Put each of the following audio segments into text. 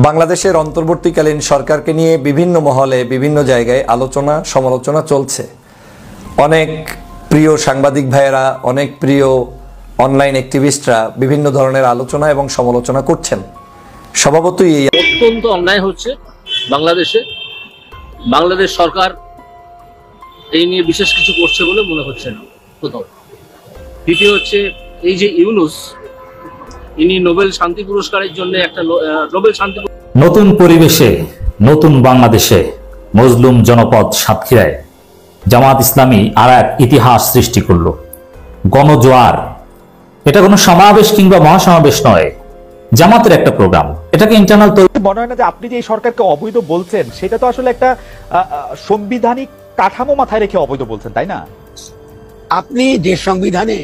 বাংলাদেশের অন্তর্বর্তীকালীন সরকারকে নিয়ে বিভিন্ন মহলে বিভিন্ন জায়গায় আলোচনা সমালোচনা চলছে। অনেক প্রিয় সাংবাদিক ভাইয়েরা, অনেক প্রিয় অনলাইন অ্যাক্টিভিস্টরা বিভিন্ন ধরনের আলোচনা এবং সমালোচনা করছেন। স্বভাবতই এই অত্যন্ত অন্যায় হচ্ছে বাংলাদেশ সরকার এই নিয়ে বিশেষ কিছু করছে বলে মনে হচ্ছে না। প্রথম, দ্বিতীয় হচ্ছে এই যে ইউনূস, ইনি নোবেল শান্তি পুরস্কারের জন্য একটা নোবেল শান্তি নতুন পরিবেশে নতুন বাংলাদেশে মজলুম জনপদ সাতক্ষীরায় জামাত ইসলামী আর এক ইতিহাস সৃষ্টি করলো। গণজোয়ার, এটা কোনো সমাবেশ কিংবা মহাসমাবেশ নয়, জামাতের একটা প্রোগ্রাম। এটাকে ইন্টারনাল মনে হয় না যে আপনি যে এই সরকারকে অবৈধ বলছেন সেটা তো আসলে একটা সাংবিধানিক কাঠামো মাথায় রেখে অবৈধ বলছেন, তাই না? আপনি যে সংবিধানে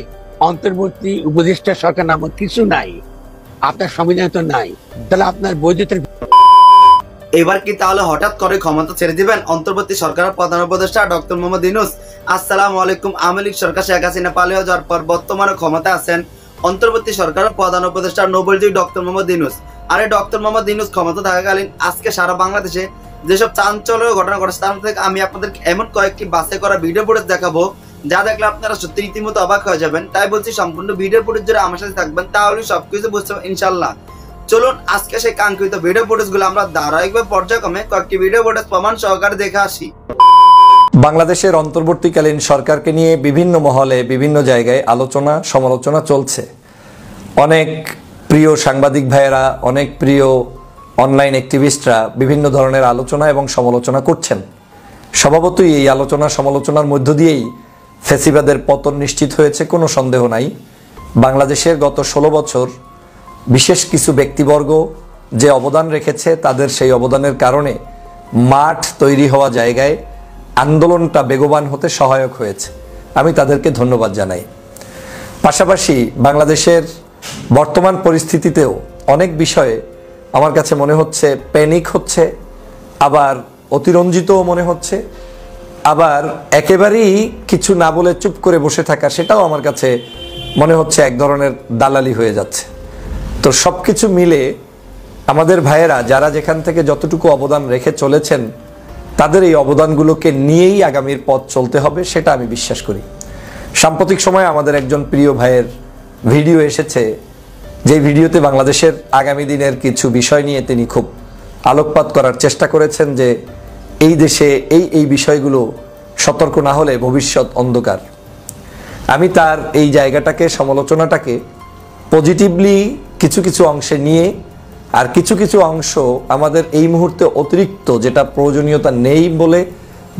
অন্তর্বর্তী উপদেষ্টা সরকার নামক কিছু নাই, আপনার সংবিধানে তো নাই, তাহলে আপনার বৈধতার এবার কি তাহলে হঠাৎ করে ক্ষমতা ছেড়ে দিবেন অন্তর্বর্তী সরকারের প্রধান উপদেষ্টা ডক্টর মোহাম্মদ ইউনূস? আসসালামু আলাইকুম। আওয়ামী লীগ সরকার শেখ হাসিনা পালিয়ে যাওয়ার পর বর্তমানে ক্ষমতা আছেন অন্তর্বর্তী সরকারের প্রধান উপদেষ্টা নোবেলজয়ী ডক্টর মোহাম্মদ ইউনূস। আর এই ডক্টর মোহাম্মদ ইউনূস ক্ষমতা থাকাকালীন আজকে সারা বাংলাদেশে যেসব চাঞ্চল্যকর ঘটনা ঘটেছে তার থেকে আমি আপনাদের এমন কয়েকটি বাছাই করা ভিডিও ফুটেজ দেখাবো যা দেখলে আপনারা সত্যি রীতিমতো অবাক হয়ে যাবেন। তাই বলছি সম্পূর্ণ ভিডিও ফুটেজ জুড়ে আমার সাথে থাকবেন, তাহলে সবকিছু বুঝতে পারবেন ইনশাল্লাহ। চলুন আজকে সেই কাঙ্ক্ষিত ভিডিও ফুটেজগুলো আমরা ধারাবাহিকভাবে পর্যায়ক্রমে কয়েকটি ভিডিও ফুটেজ প্রমাণ সহকারে দেখে আসি। বাংলাদেশের অন্তর্বর্তীকালীন সরকারকে নিয়ে বিভিন্ন মহলে বিভিন্ন জায়গায় আলোচনা সমালোচনা চলছে। অনেক প্রিয় সাংবাদিক ভাইয়েরা, অনেক প্রিয় অনলাইন অ্যাক্টিভিস্টরা বিভিন্ন ধরনের আলোচনা এবং সমালোচনা করছেন। স্বভাবতই এই আলোচনা সমালোচনার মধ্য দিয়েই ফ্যাসিবাদের পতন নিশ্চিত হয়েছে, কোনো সন্দেহ নাই। বাংলাদেশের গত 16 বছর বিশেষ কিছু ব্যক্তিবর্গ যে অবদান রেখেছে, তাদের সেই অবদানের কারণে মাঠ তৈরি হওয়া জায়গায় আন্দোলনটা বেগবান হতে সহায়ক হয়েছে। আমি তাদেরকে ধন্যবাদ জানাই। পাশাপাশি বাংলাদেশের বর্তমান পরিস্থিতিতেও অনেক বিষয়ে আমার কাছে মনে হচ্ছে প্যানিক হচ্ছে, আবার অতিরঞ্জিতও মনে হচ্ছে, আবার একেবারেই কিছু না বলে চুপ করে বসে থাকা, সেটাও আমার কাছে মনে হচ্ছে এক ধরনের দালালি হয়ে যাচ্ছে। তো সব কিছু মিলে আমাদের ভাইয়েরা যারা যেখান থেকে যতটুকু অবদান রেখে চলেছেন, তাদের এই অবদানগুলোকে নিয়েই আগামীর পথ চলতে হবে, সেটা আমি বিশ্বাস করি। সাম্প্রতিক সময়ে আমাদের একজন প্রিয় ভাইয়ের ভিডিও এসেছে, যে ভিডিওতে বাংলাদেশের আগামী দিনের কিছু বিষয় নিয়ে তিনি খুব আলোকপাত করার চেষ্টা করেছেন, যে এই দেশে এই বিষয়গুলো সতর্ক না হলে ভবিষ্যৎ অন্ধকার। আমি তার এই জায়গাটাকে, সমালোচনাটাকে পজিটিভলি কিছু কিছু অংশে নিয়ে, আর কিছু কিছু অংশ আমাদের এই মুহূর্তে অতিরিক্ত যেটা প্রয়োজনীয়তা নেই বলে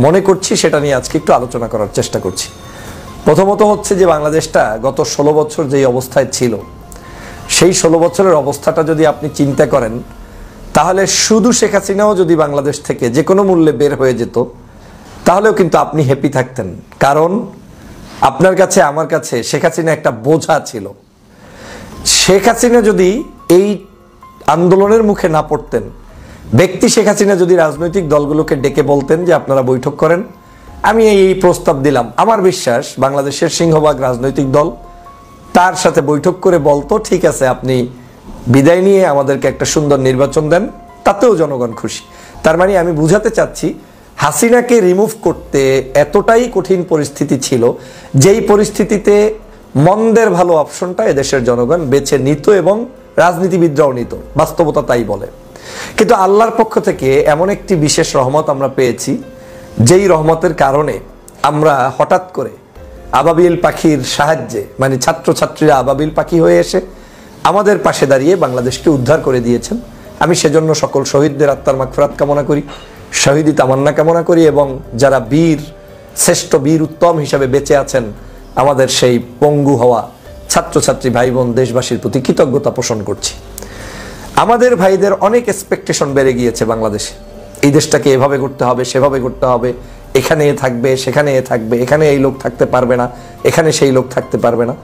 মনে করছি, সেটা নিয়ে আজকে একটু আলোচনা করার চেষ্টা করছি। প্রথমত হচ্ছে যে বাংলাদেশটা গত 16 বছর যেই অবস্থায় ছিল, সেই 16 বছরের অবস্থাটা যদি আপনি চিন্তা করেন, তাহলে শুধু শেখ হাসিনাও যদি বাংলাদেশ থেকে যে কোনো মূল্যে বের হয়ে যেত, তাহলেও কিন্তু আপনি হ্যাপি থাকতেন। কারণ আপনার কাছে, আমার কাছে শেখ হাসিনা একটা বোঝা ছিল। শেখ হাসিনা যদি এই আন্দোলনের মুখে না পড়তেন, ব্যক্তি শেখ হাসিনা যদি রাজনৈতিক দলগুলোকে ডেকে বলতেন যে আপনারা বৈঠক করেন, আমি এই প্রস্তাব দিলাম, আমার বিশ্বাস বাংলাদেশের সিংহভাগ রাজনৈতিক দল তার সাথে বৈঠক করে বলতো, ঠিক আছে আপনি বিদায় নিয়ে আমাদেরকে একটা সুন্দর নির্বাচন দেন, তাতেও জনগণ খুশি। তার মানে আমি বুঝাতে চাচ্ছি, হাসিনাকে রিমুভ করতে এতটাই কঠিন পরিস্থিতি ছিল, যেই পরিস্থিতিতে মন্দের ভালো অপশনটা এদেশের জনগণ বেছে নিত এবং রাজনীতিবিদরাও নিত, বাস্তবতা তাই বলে। কিন্তু আল্লাহর পক্ষ থেকে এমন একটি বিশেষ রহমত আমরা পেয়েছি, যেই রহমতের কারণে আমরা হঠাৎ করে আবাবিল পাখির সাহায্যে, মানে ছাত্রছাত্রীরা আবাবিল পাখি হয়ে এসে আমাদের পাশে দাঁড়িয়ে বাংলাদেশকে উদ্ধার করে দিয়েছেন। আমি সেজন্য সকল শহীদদের আত্মার মাগফিরাত কামনা করি, শহীদি তামান্না কামনা করি, এবং যারা বীর, শ্রেষ্ঠ বীর উত্তম হিসাবে বেঁচে আছেন, আমাদের সেই পঙ্গু হওয়া ছাত্রছাত্রী ভাই বোন দেশবাসীর প্রতি কৃতজ্ঞতা পোষণ করছি। আমাদের ভাইদের অনেক এক্সপেকটেশন বেড়ে গিয়েছে বাংলাদেশে, এই দেশটাকে এভাবে করতে হবে, সেভাবে করতে হবে, এখানে এ থাকবে, সেখানে এ থাকবে, এখানে এই লোক থাকতে পারবে না, এখানে সেই লোক থাকতে পারবে না।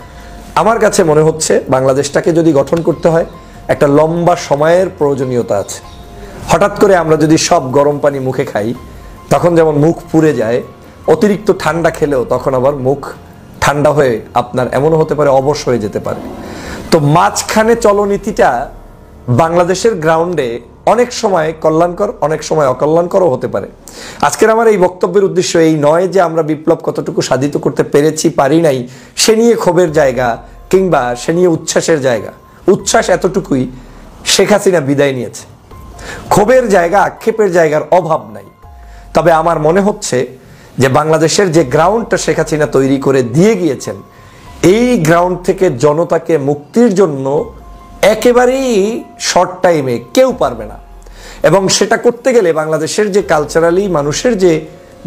আমার কাছে মনে হচ্ছে বাংলাদেশটাকে যদি গঠন করতে হয়, একটা লম্বা সময়ের প্রয়োজনীয়তা আছে। হঠাৎ করে আমরা যদি সব গরম পানি মুখে খাই, তখন যেমন মুখ পুড়ে যায়, অতিরিক্ত ঠান্ডা খেলেও তখন আবার মুখ ঠান্ডা হয়ে আপনার এমনও হতে পারে অবশ হয়ে যেতে পারে। তো মাঝখানে চলনীতিটা বাংলাদেশের গ্রাউন্ডে অনেক সময় কল্যাণকর, অনেক সময় অকল্যাণকরও হতে পারে। আজকের আমার এই বক্তব্যের উদ্দেশ্য এই নয় যে আমরা বিপ্লব কতটুকু সাধিত করতে পেরেছি পারি নাই সে নিয়ে ক্ষোভের জায়গা কিংবা সে নিয়ে উচ্ছ্বাসের জায়গা। উচ্ছ্বাস এতটুকুই, শেখ হাসিনা বিদায় নিয়েছে, ক্ষোভের জায়গা আক্ষেপের জায়গার অভাব নাই। তবে আমার মনে হচ্ছে যে বাংলাদেশের যে গ্রাউন্ডটা শেখ হাসিনা তৈরি করে দিয়ে গিয়েছেন, এই গ্রাউন্ড থেকে জনতাকে মুক্তির জন্য একেবারেই শর্ট টাইমে কেউ পারবে না। এবং সেটা করতে গেলে বাংলাদেশের যে কালচারালি মানুষের যে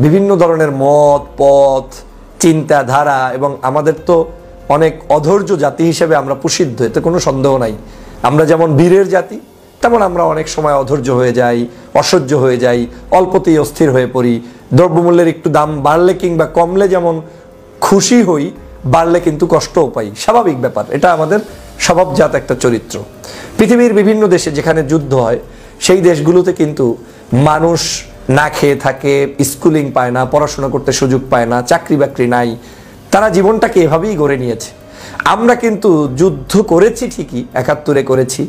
বিভিন্ন ধরনের মত পথ চিন্তাধারা, এবং আমাদের তো অনেক অধৈর্য জাতি হিসেবে আমরা প্রসিদ্ধ, এতে কোনো সন্দেহ নাই। আমরা যেমন বীরের জাতি, তেমন আমরা অনেক সময় অধৈর্য হয়ে যাই, অসহ্য হয়ে যাই, অল্পতেই অস্থির হয়ে পড়ি। দ্রব্যমূল্যের একটু দাম বাড়লে কিংবা কমলে যেমন খুশি হই, বাড়লে কিন্তু কষ্টও পাই, স্বাভাবিক ব্যাপার, এটা আমাদের স্বভাবজাত একটা চরিত্র। পৃথিবীর বিভিন্ন দেশে যেখানে যুদ্ধ হয় সেই দেশগুলোতে কিন্তু মানুষ না খেয়ে থাকে, স্কুলিং পায় না, পড়াশোনা করতে সুযোগ পায় না, চাকরি বাকরি নাই, তারা জীবনটাকে এভাবেই গড়ে নিয়েছে। আমরা কিন্তু যুদ্ধ করেছি ঠিকই, ৭১-এ করেছি,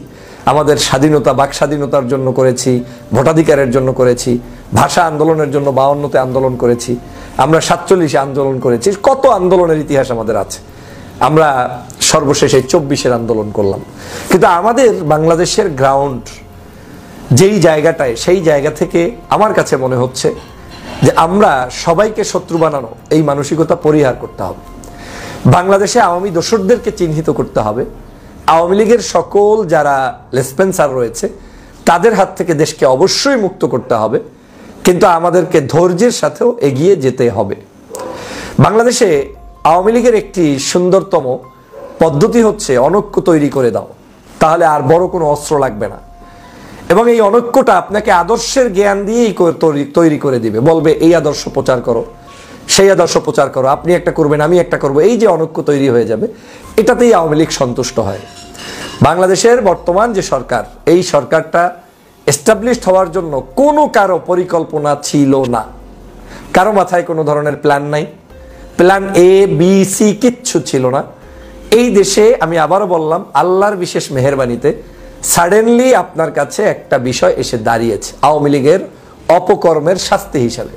আমাদের স্বাধীনতা বাক স্বাধীনতার জন্য করেছি, ভোটাধিকারের জন্য করেছি, ভাষা আন্দোলনের জন্য ৫২-তে আন্দোলন করেছি, আমরা ৪৭-এ আন্দোলন করেছি, কত আন্দোলনের ইতিহাস আমাদের আছে। আমরা সর্বশেষে ২৪-এর আন্দোলন করলাম। কিন্তু আমাদের বাংলাদেশের গ্রাউন্ড যেই জায়গাটায়, সেই জায়গা থেকে আমার কাছে মনে হচ্ছে যে আমরা সবাইকে শত্রু বানানো এই মানসিকতা পরিহার করতে হবে। বাংলাদেশে আওয়ামী দোসরদেরকে চিহ্নিত করতে হবে। আওয়ামী লীগের সকল যারা লেসপেন্সার রয়েছে তাদের হাত থেকে দেশকে অবশ্যই মুক্ত করতে হবে, কিন্তু আমাদেরকে ধৈর্যের সাথেও এগিয়ে যেতে হবে। বাংলাদেশে আওয়ামী লীগের একটি সুন্দরতম পদ্ধতি হচ্ছে অনৈক্য তৈরি করে দাও, তাহলে আর বড় কোনো অস্ত্র লাগবে না। এবং এই অনৈক্যটা আপনাকে আদর্শের জ্ঞান দিয়েই তৈরি করে দিবে, বলবে এই আদর্শ প্রচার করো, সেই আদর্শ প্রচার করো, আপনি একটা করবেন আমি একটা করবো, এই যে অনৈক্য তৈরি হয়ে যাবে, এটাতেই আওয়ামী লীগ সন্তুষ্ট হয়। বাংলাদেশের বর্তমান যে সরকার, এই সরকারটা এস্টাবলিশড হওয়ার জন্য কোনো কারো পরিকল্পনা ছিল না, কারো মাথায় কোনো ধরনের প্ল্যান নাই, প্ল্যান এ বি সি কিচ্ছু ছিল না। এই দেশে আমি আবারও বললাম, আল্লাহর বিশেষ মেহেরবানিতে সাডেনলি আপনার কাছে একটা বিষয় এসে দাঁড়িয়েছে, আওয়ামী লীগের অপকর্মের শাস্তি হিসাবে।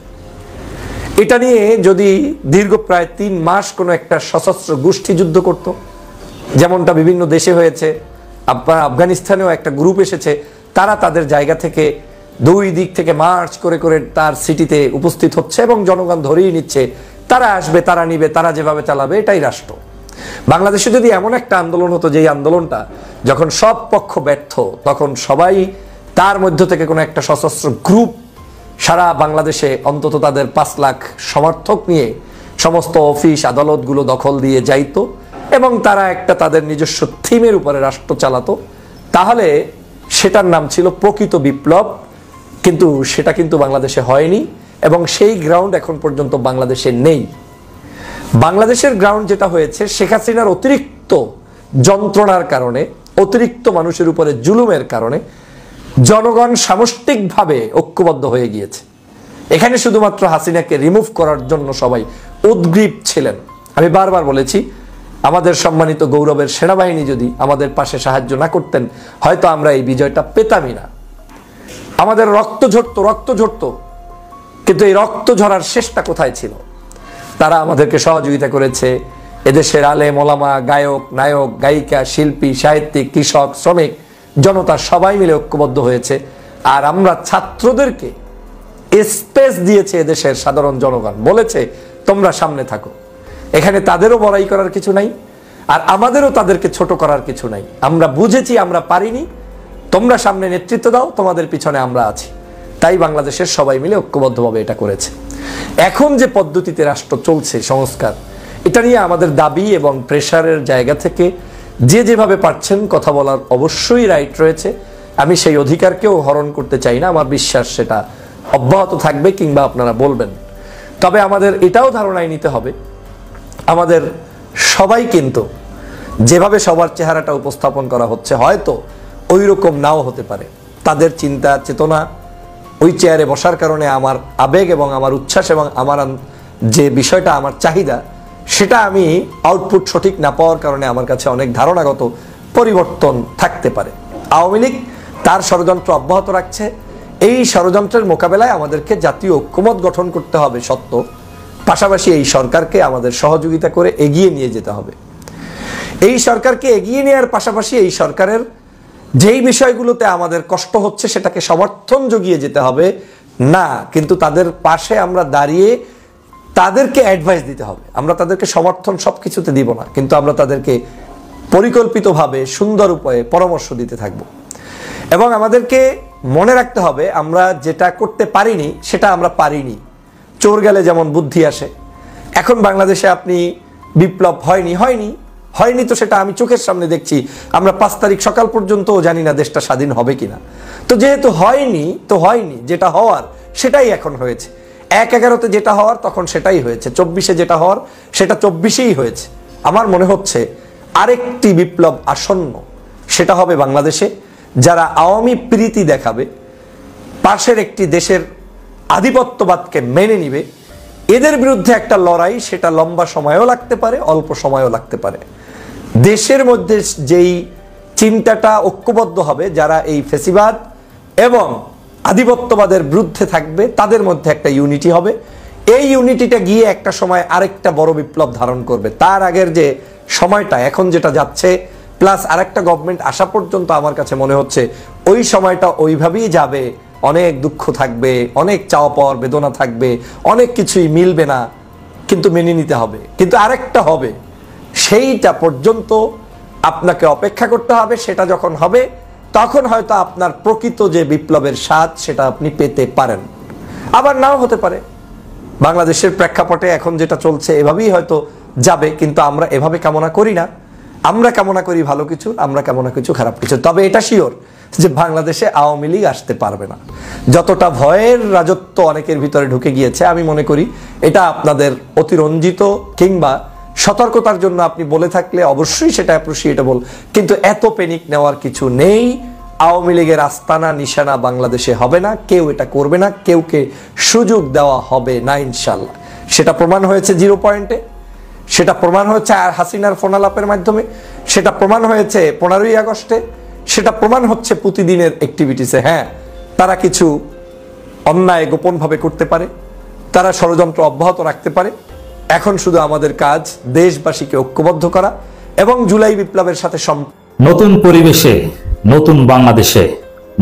এটা নিয়ে যদি দীর্ঘ প্রায় ৩ মাস কোনো একটা সশস্ত্র গোষ্ঠী যুদ্ধ করত, যেমনটা বিভিন্ন দেশে হয়েছে, আফগানিস্তানেও একটা গ্রুপ এসেছে, তারা তাদের জায়গা থেকে 2 দিক থেকে মার্চ করে করে তার সিটিতে উপস্থিত হচ্ছে এবং জনগণ ধরেই নিচ্ছে তারা আসবে, তারা নিবে, তারা যেভাবে চালাবে, এটাই রাষ্ট্র। বাংলাদেশে যদি এমন একটা আন্দোলন হতো, যেই আন্দোলনটা যখন সব পক্ষ ব্যর্থ, তখন সবাই তার মধ্য থেকে কোনো একটা সশস্ত্র গ্রুপ সারা বাংলাদেশে অন্তত তাদের 5 লাখ সমর্থক নিয়ে সমস্ত অফিস আদালতগুলো দখল দিয়ে যাইতো এবং তারা একটা তাদের নিজস্ব থিমের উপরে রাষ্ট্র চালাতো, তাহলে সেটার নাম ছিল প্রকৃত বিপ্লব। কিন্তু সেটা কিন্তু বাংলাদেশে হয়নি এবং সেই গ্রাউন্ড এখন পর্যন্ত বাংলাদেশে নেই। বাংলাদেশের গ্রাউন্ড যেটা হয়েছে, শেখ হাসিনার অতিরিক্ত যন্ত্রণার কারণে, অতিরিক্ত মানুষের উপরে জুলুমের কারণে জনগণ সামষ্টিকভাবে ঐক্যবদ্ধ হয়ে গিয়েছে। এখানে শুধুমাত্র হাসিনাকে রিমুভ করার জন্য সবাই উদ্গ্রীব ছিলেন। আমি বারবার বলেছি, আমাদের সম্মানিত গৌরবের সেনাবাহিনী যদি আমাদের পাশে সাহায্য না করতেন, হয়তো আমরা এই বিজয়টা পেতামই না। আমাদের রক্ত ঝরতো, কিন্তু এই রক্ত ঝরার শেষটা কোথায় ছিল? তারা আমাদেরকে সহযোগিতা করেছে। এদেশের আলেম ওলামা, গায়ক নায়ক, গায়িকা, শিল্পী, সাহিত্যিক, কৃষক, শ্রমিক, জনতা সবাই মিলে ঐক্যবদ্ধ হয়েছে। আর আমরা ছাত্রদেরকে স্পেস দিয়েছে এদেশের সাধারণ জনগণ, বলেছে তোমরা সামনে থাকো। এখানে তাদেরও বড়াই করার কিছু নাই, আর আমাদেরও তাদেরকে ছোট করার কিছু নাই। আমরা বুঝেছি আমরা পারিনি, তোমরা সামনে নেতৃত্ব দাও, তোমাদের পিছনে আমরা আছি। তাই বাংলাদেশের সবাই মিলে ঐক্যবদ্ধভাবে এটা করেছে। এখন যে পদ্ধতিতে রাষ্ট্র চলছে, সংস্কার, এটা নিয়ে আমাদের দাবি এবং প্রেশারের জায়গা থেকে যে যেভাবে পারছেন কথা বলার অবশ্যই রাইট রয়েছে। আমি সেই অধিকারকেও হরণ করতে চাই না, আমার বিশ্বাস সেটা অব্যাহত থাকবে কিংবা আপনারা বলবেন। তবে আমাদের এটাও ধারণায় নিতে হবে, আমাদের সবাই কিন্তু যেভাবে সবার চেহারাটা উপস্থাপন করা হচ্ছে হয়তো ওই রকম নাও হতে পারে। তাদের চিন্তা চেতনা, ওই চেয়ারে বসার কারণে আমার আবেগ এবং আমার উচ্ছ্বাস এবং আমার যে বিষয়টা, আমার চাহিদা, সেটা আমি আউটপুট সঠিক না পাওয়ার কারণে আমার কাছে অনেক ধারণাগত পরিবর্তন থাকতে পারে। আওয়ামী লীগ তার ষড়যন্ত্র অব্যাহত রাখছে। এই ষড়যন্ত্রের মোকাবেলায় আমাদেরকে জাতীয় ঐক্যমত গঠন করতে হবে সত্য, পাশাপাশি এই সরকারকে আমাদের সহযোগিতা করে এগিয়ে নিয়ে যেতে হবে। এই সরকারকে এগিয়ে নেওয়ার পাশাপাশি এই সরকারের যেই বিষয়গুলোতে আমাদের কষ্ট হচ্ছে সেটাকে সমর্থন জুগিয়ে যেতে হবে না, কিন্তু তাদের পাশে আমরা দাঁড়িয়ে তাদেরকে অ্যাডভাইস দিতে হবে। আমরা তাদেরকে সমর্থন সবকিছুতে দিব না, কিন্তু আমরা তাদেরকে পরিকল্পিতভাবে সুন্দর উপায়ে পরামর্শ দিতে থাকব। এবং আমাদেরকে মনে রাখতে হবে আমরা যেটা করতে পারিনি সেটা আমরা পারিনি। চোর গেলে যেমন বুদ্ধি আসে, এখন বাংলাদেশে আপনি বিপ্লব হয়নি তো সেটা আমি চোখের সামনে দেখছি। আমরা 5 তারিখ সকাল পর্যন্তও জানি না দেশটা স্বাধীন হবে কিনা। তো যেহেতু হয়নি, যেটা হওয়ার সেটাই এখন হয়েছে। 1/11-তে যেটা হওয়ার তখন সেটাই হয়েছে, 24-এ যেটা হওয়ার সেটা 24-এই হয়েছে। আমার মনে হচ্ছে আরেকটি বিপ্লব আসন্ন, সেটা হবে বাংলাদেশে। যারা আওয়ামী প্রীতি দেখাবে, পাশের একটি দেশের আধিপত্যবাদকে মেনে নিবে, এদের বিরুদ্ধে একটা লড়াই, সেটা লম্বা সময়ও লাগতে পারে, অল্প সময়ও লাগতে পারে। দেশের মধ্যে যেই চিন্তাটা ঐক্যবদ্ধ হবে, যারা এই ফ্যাসিবাদ এবং আধিপত্যবাদের বিরুদ্ধে থাকবে, তাদের মধ্যে একটা ইউনিটি হবে। এই ইউনিটিটা গিয়ে একটা সময় আরেকটা বড় বিপ্লব ধারণ করবে। তার আগের যে সময়টা এখন যেটা যাচ্ছে, প্লাস আরেকটা গভর্নমেন্ট আসা পর্যন্ত আমার কাছে মনে হচ্ছে ওই সময়টা ওইভাবেই যাবে। অনেক দুঃখ থাকবে, অনেক চাওয়া পাওয়ার বেদনা থাকবে, অনেক কিছুই মিলবে না, কিন্তু মেনে নিতে হবে। কিন্তু আরেকটা হবে, সেইটা পর্যন্ত আপনাকে অপেক্ষা করতে হবে। সেটা যখন হবে তখন হয়তো আপনার প্রকৃত যে বিপ্লবের স্বাদ সেটা আপনি পেতে পারেন, আবার নাও হতে পারে। বাংলাদেশের প্রেক্ষাপটে এখন যেটা চলছে এভাবেই হয়তো যাবে, কিন্তু আমরা এভাবে কামনা করি না। আমরা কামনা করি ভালো কিছু, আমরা কামনা কিছু খারাপ কিছু। তবে এটা শিওর যে বাংলাদেশে আওয়ামী লীগ আসতে পারবে না। যতটা ভয়ের রাজত্ব অনেকের ভিতরে ঢুকে গিয়েছে, আমি মনে করি এটা আপনাদের অতিরঞ্জিত কিংবা সতর্কতার জন্য আপনি বলে থাকলে অবশ্যই সেটা অ্যাপ্রিশিয়েটেবল, কিন্তু এত প্যানিক নেওয়ার কিছু নেই। আওয়ামী লীগের আস্তানা নিশানা বাংলাদেশে হবে না, কেউ এটা করবে না, কেউকে সুযোগ দেওয়া হবে না ইনশাল্লাহ। সেটা প্রমাণ হয়েছে 0 পয়েন্টে, সেটা প্রমাণ হচ্ছে হাসিনার ফোনালাপের মাধ্যমে, সেটা প্রমাণ হয়েছে 15ই আগস্টে, সেটা প্রমাণ হচ্ছে প্রতিদিনের অ্যাক্টিভিটিসে। হ্যাঁ, তারা কিছু অন্যায় গোপনভাবে করতে পারে, তারা ষড়যন্ত্র অব্যাহত রাখতে পারে। এখন শুধু আমাদের কাজ দেশবাসীকে ঐক্যবদ্ধ করা এবং জুলাই বিপ্লবের সাথে নতুন পরিবেশে, নতুন বাংলাদেশে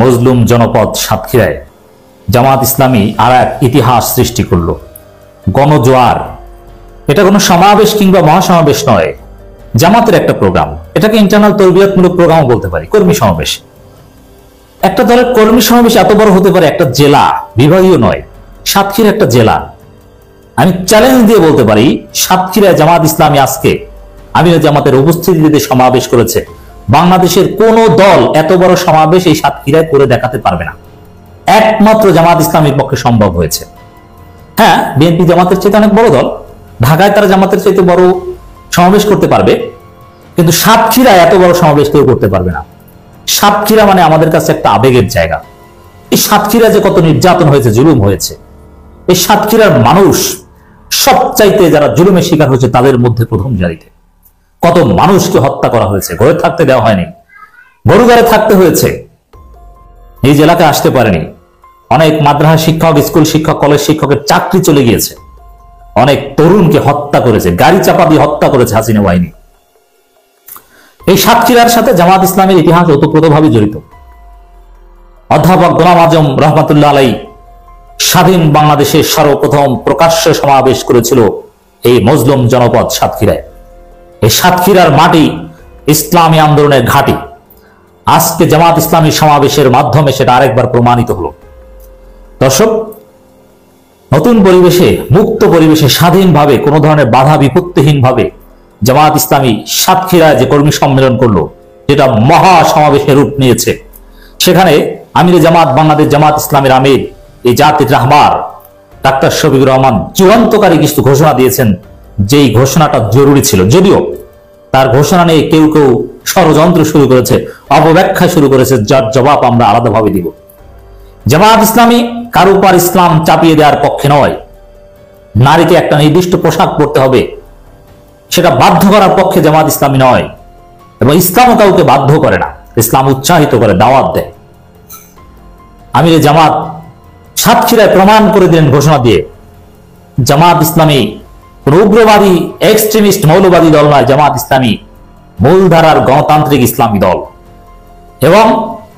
মজলুম জনপদ সাতক্ষীরায় জামাত ইসলামী আর এক ইতিহাস সৃষ্টি করলো। গণজোয়ার, এটা কোনো সমাবেশ কিংবা মহাসমাবেশ নয়, জামাতের একটা প্রোগ্রাম। এটাকে ইন্টারনাল তরবিয়তমূলক প্রোগ্রামও বলতে পারি, কর্মী সমাবেশ। একটা দলের কর্মী সমাবেশ এত বড় হতে পারে, একটা জেলা, বিভাগীয় নয়, সাতক্ষীরা একটা জেলা। আমি চ্যালেঞ্জ দিয়ে বলতে পারি, সাতক্ষীরায় জামাত ইসলামী আজকে আমির জামাতের উপস্থিতিতে সমাবেশ করেছে। বাংলাদেশের কোন দল এত বড় সমাবেশ এই সাতক্ষীরায় করে দেখাতে পারবে না, একমাত্র জামাত ইসলামীর পক্ষে সম্ভব হয়েছে। হ্যাঁ, বিএনপি জামাতের চাইতে অনেক বড় দল, ঢাকায় তারা জামাতের চাইতে বড় সমাবেশ করতে পারবে, কিন্তু সাতক্ষীরায় এত বড় সমাবেশ কেউ করতে পারবে না। সাতক্ষীরা মানে আমাদের কাছে একটা আবেগের জায়গা। এই সাতক্ষীরা যে কত নির্যাতন হয়েছে, জুলুম হয়েছে, এই সাতক্ষীরার মানুষ সবচাইতে যারা জুলুমের শিকার হয়েছে তাদের মধ্যে প্রথম সারিতে। কত মানুষকে হত্যা করা হয়েছে, ঘরে থাকতে দেওয়া হয়নি, গরু ঘরে থাকতে হয়েছে, এই এলাকায় আসতে পারেনি। অনেক মাদ্রাসা শিক্ষক, স্কুল শিক্ষক, কলেজ শিক্ষকের চাকরি চলে গিয়েছে, অনেক তরুণকে হত্যা করেছে, গাড়ি চাপা দিয়ে হত্যা করেছে হাসিনা বাহিনী। এই সাতক্ষীরার সাথে জামাত ইসলামের ইতিহাস ওতপ্রোতভাবে জড়িত। অধ্যাপক গোলাম আজম রহমাতুল্লাহ আলাই স্বাধীন বাংলাদেশের সর্বপ্রথম প্রকাশ্য সমাবেশ করেছিল এই মজলুম জনপদ সাতক্ষীরায়। এই সাতক্ষীরার মাটি ইসলামী আন্দোলনের ঘাঁটি। আজকে জামাত ইসলামী সমাবেশের মাধ্যমে সেটা আরেকবার প্রমাণিত হলো। দর্শক, নতুন পরিবেশে, মুক্ত পরিবেশে, স্বাধীনভাবে, কোনো ধরনের বাধা বিপত্তিহীন ভাবে জামাত ইসলামী সাতক্ষীরায় যে কর্মী সম্মেলন করলো, যেটা মহা সমাবেশের রূপ নিয়েছে, সেখানে আমিরে জামাত বাংলাদেশ জামাত ইসলামের আমির এই জাতির রাহবার ডাক্তার শফিকুর রহমান চূড়ান্তকারী কিছু ঘোষণা দিয়েছেন, যেই ঘোষণাটা জরুরি ছিল। যদিও তার ঘোষণা নিয়ে কেউ কেউ ষড়যন্ত্র শুরু করেছে, অপব্যাখ্যা শুরু করেছে, যার জবাব আমরা আলাদাভাবে দিব। জামাত ইসলামী কারো উপর ইসলাম চাপিয়ে দেওয়ার পক্ষে নয়। নারীকে একটা নির্দিষ্ট পোশাক পরতে হবে, সেটা বাধ্য করার পক্ষে জামাত ইসলামী নয়, এবং ইসলামও কাউকে বাধ্য করে না, ইসলাম উৎসাহিত করে, দাওয়াত দেয়। আমিরে জামাত সাতক্ষীরায় প্রমাণ করে দিলেন ঘোষণা দিয়ে, জামাত ইসলামী কোন উগ্রবাদী এক্সট্রিমিস্ট মৌলবাদী দল নয়, জামাত ইসলামী মূলধারার গণতান্ত্রিক ইসলামী দল, এবং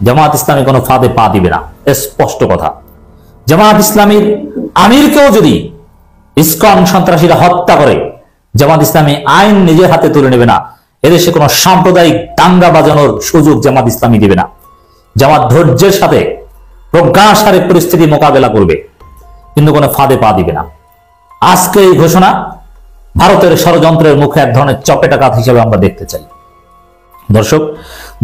জামাত ইসলামী কোনো ফাঁদে পা দিবে না। স্পষ্ট কথা। জামাত ইসলামীর আমিরকেও যদি ইসকন সন্ত্রাসীরা হত্যা করে, জামাত ইসলামী আইন নিজের হাতে তুলে নেবে না। এদেশে কোনো সাম্প্রদায়িক দাঙ্গা বাজানোর সুযোগ জামাত ইসলামী দিবে না। জামাত ধৈর্যের সাথে প্রজ্ঞাসারে পরিস্থিতি মোকাবেলা করবে, কিন্তু কোনো ফাঁদে পা দিবে না। আজকে এই ঘোষণা ভারতের ষড়যন্ত্রের মুখে এক ধরনের চপেটাঘাত হিসেবে আমরা দেখতে চাই। দর্শক,